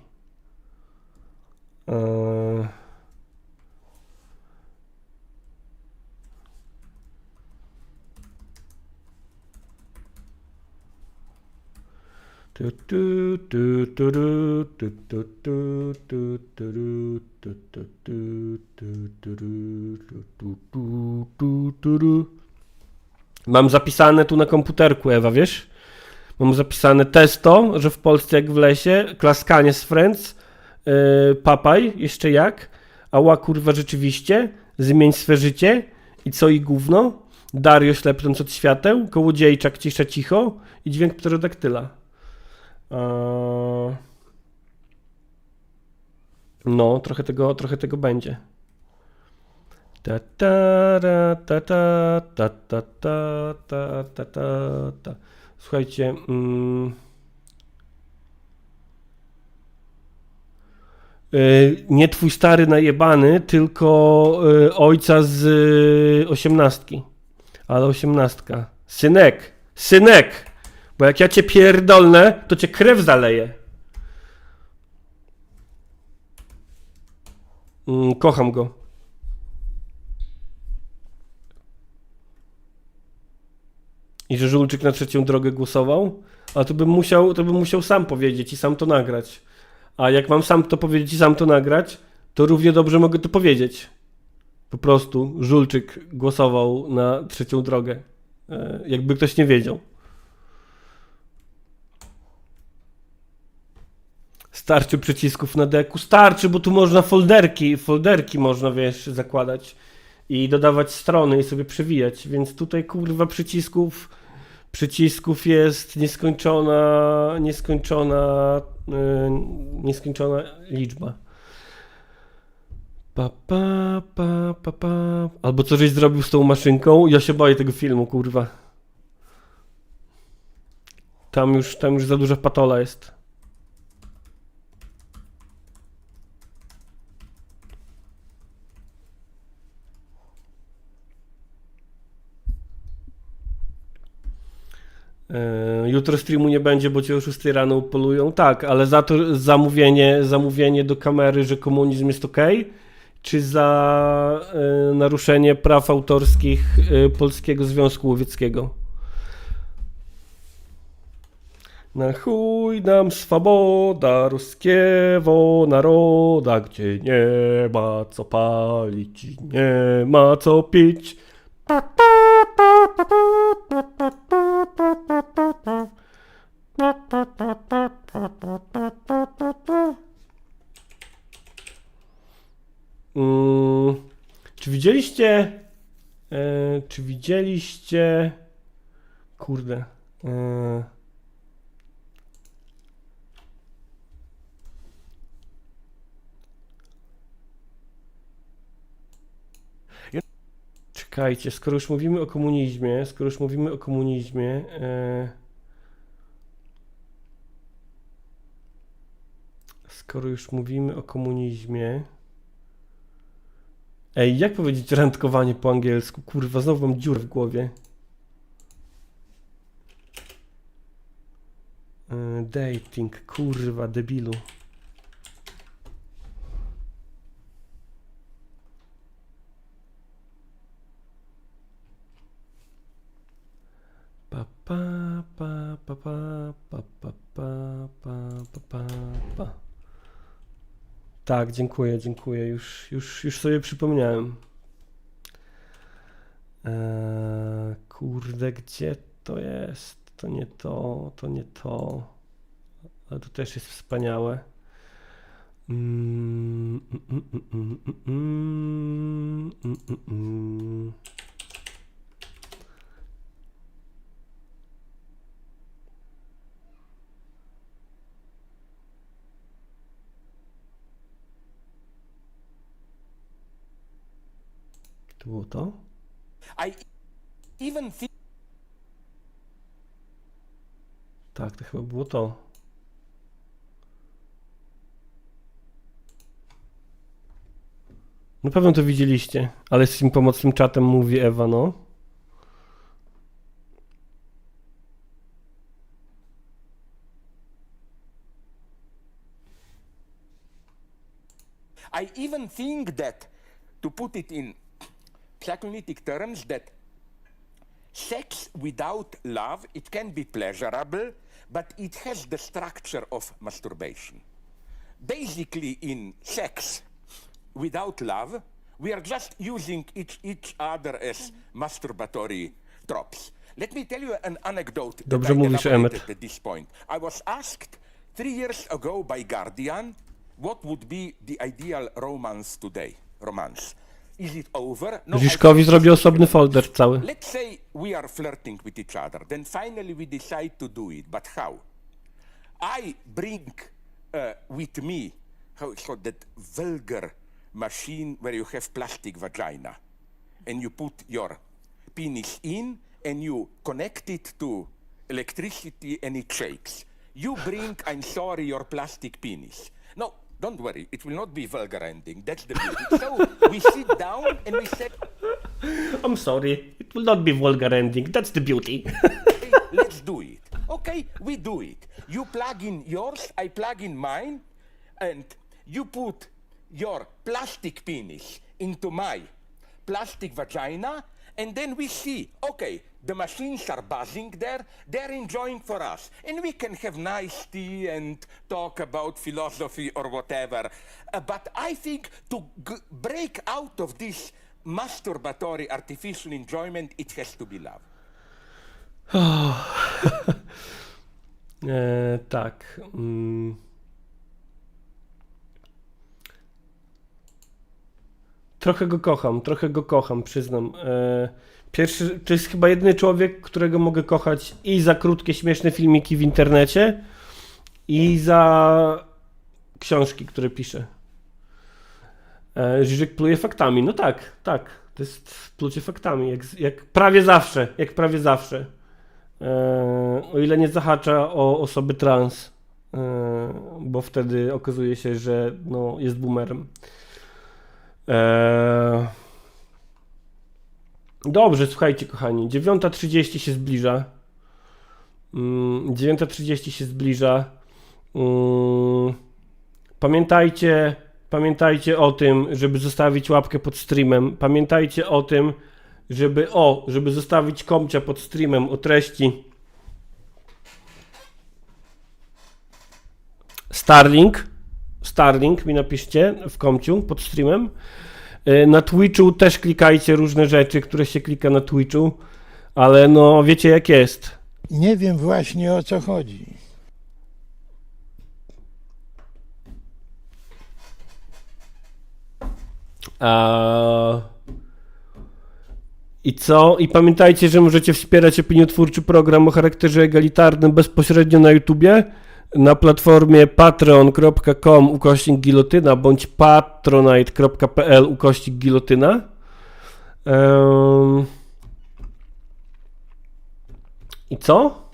Mam zapisane tu na komputerku, Ewa, wiesz? Mam zapisane testo, że w Polsce jak w lesie, klaskanie z Friends, papaj, jeszcze jak, ała kurwa rzeczywiście, zmień swe życie i co i gówno, Dario ślepnąc od świateł, kołodziejczak cisza cicho i dźwięk pterodaktyla. No, trochę tego będzie. Ta ta ra, ta ta ta ta ta ta ta ta ta. Słuchajcie, nie twój stary najebany, tylko ojca z 18. Ale 18. Synek! Bo jak ja cię pierdolnę, to cię krew zaleje. Kocham go. I że Żulczyk na trzecią drogę głosował? A to bym musiał sam powiedzieć i sam to nagrać. A jak mam sam to powiedzieć i sam to nagrać, to równie dobrze mogę to powiedzieć. Po prostu Żulczyk głosował na trzecią drogę. Jakby ktoś nie wiedział. Starczy przycisków na deku? Starczy, bo tu można folderki można, wiesz, zakładać i dodawać strony i sobie przewijać, więc tutaj kurwa przycisków jest nieskończona liczba. Albo co żeś zrobił z tą maszynką? Ja się boję tego filmu, kurwa. Tam już za duża patola jest. Jutro streamu nie będzie, bo cię o 6 rano upolują. Tak, ale za to zamówienie do kamery, że komunizm jest okej, czy za naruszenie praw autorskich Polskiego Związku Łowieckiego? Na chuj nam swoboda ruskiego naroda, gdzie nie ma co palić, nie ma co pić. Czy widzieliście, kurde, czekajcie, skoro już mówimy o komunizmie, Ej, jak powiedzieć randkowanie po angielsku? Kurwa, znowu mam dziur w głowie. Dating, kurwa, debilu. Pa pa pa pa pa pa pa pa pa pa pa pa. Tak, dziękuję, dziękuję. Już sobie przypomniałem. Kurde, gdzie to jest? To nie to, to nie to. Ale to też jest wspaniałe. To było to? I even think Tak, to chyba było to. Na pewno to widzieliście, ale z tym pomocnym czatem mówi Ewa, no. I even think that, to put it in psychoanalytic terms, that sex without love, it can be pleasurable, but it has the structure of masturbation. Basically, in sex without love, we are just using each other as masturbatory tropes. Let me tell you an anecdote that Dobrze I mówisz, elaborated Emmet. at this point. I was asked 3 years ago by Guardian, what would be the ideal romance today? Romance. Is it over? No, Rziszkowi zrobił osobny folder cały. Let's say we are flirting with each other. Then finally we decide to do it. But how? I bring with me how it's called, that vulgar machine where you have plastic vagina. And you put your penis in and you connect it to electricity and it shakes. You bring, I'm sorry, your plastic penis. No, don't worry, it will not be vulgar ending. That's the beauty. So we sit down and we say, I'm sorry, it will not be vulgar ending, that's the beauty. hey, let's do it. Okay, we do it. You plug in yours, I plug in mine, and you put your plastic penis into my plastic vagina, and then we see, okay, the machines are buzzing there, they're enjoying for us, and we can have nice tea and talk about philosophy or whatever. But I think to break out of this masturbatory artificial enjoyment, it has to be love. Tak. Trochę go kocham, przyznam. Pierwszy, to jest chyba jedyny człowiek, którego mogę kochać i za krótkie, śmieszne filmiki w internecie, i za książki, które pisze. Żyżek pluje faktami. No tak, to jest plucie faktami, jak prawie zawsze. O ile nie zahacza o osoby trans, bo wtedy okazuje się, że no, jest boomerem. Dobrze, słuchajcie kochani, 9:30 się zbliża. 9:30 się zbliża. Pamiętajcie o tym, żeby zostawić łapkę pod streamem. Pamiętajcie o tym, żeby zostawić komcia pod streamem o treści Starlink mi napiszcie w komciu pod streamem. Na Twitchu też klikajcie różne rzeczy, które się klika na Twitchu, ale no wiecie jak jest. Nie wiem właśnie o co chodzi. I co? I pamiętajcie, że możecie wspierać opiniotwórczy program o charakterze egalitarnym bezpośrednio na YouTubie, na platformie patreon.com/gilotyna bądź patronite.pl/gilotyna. I co?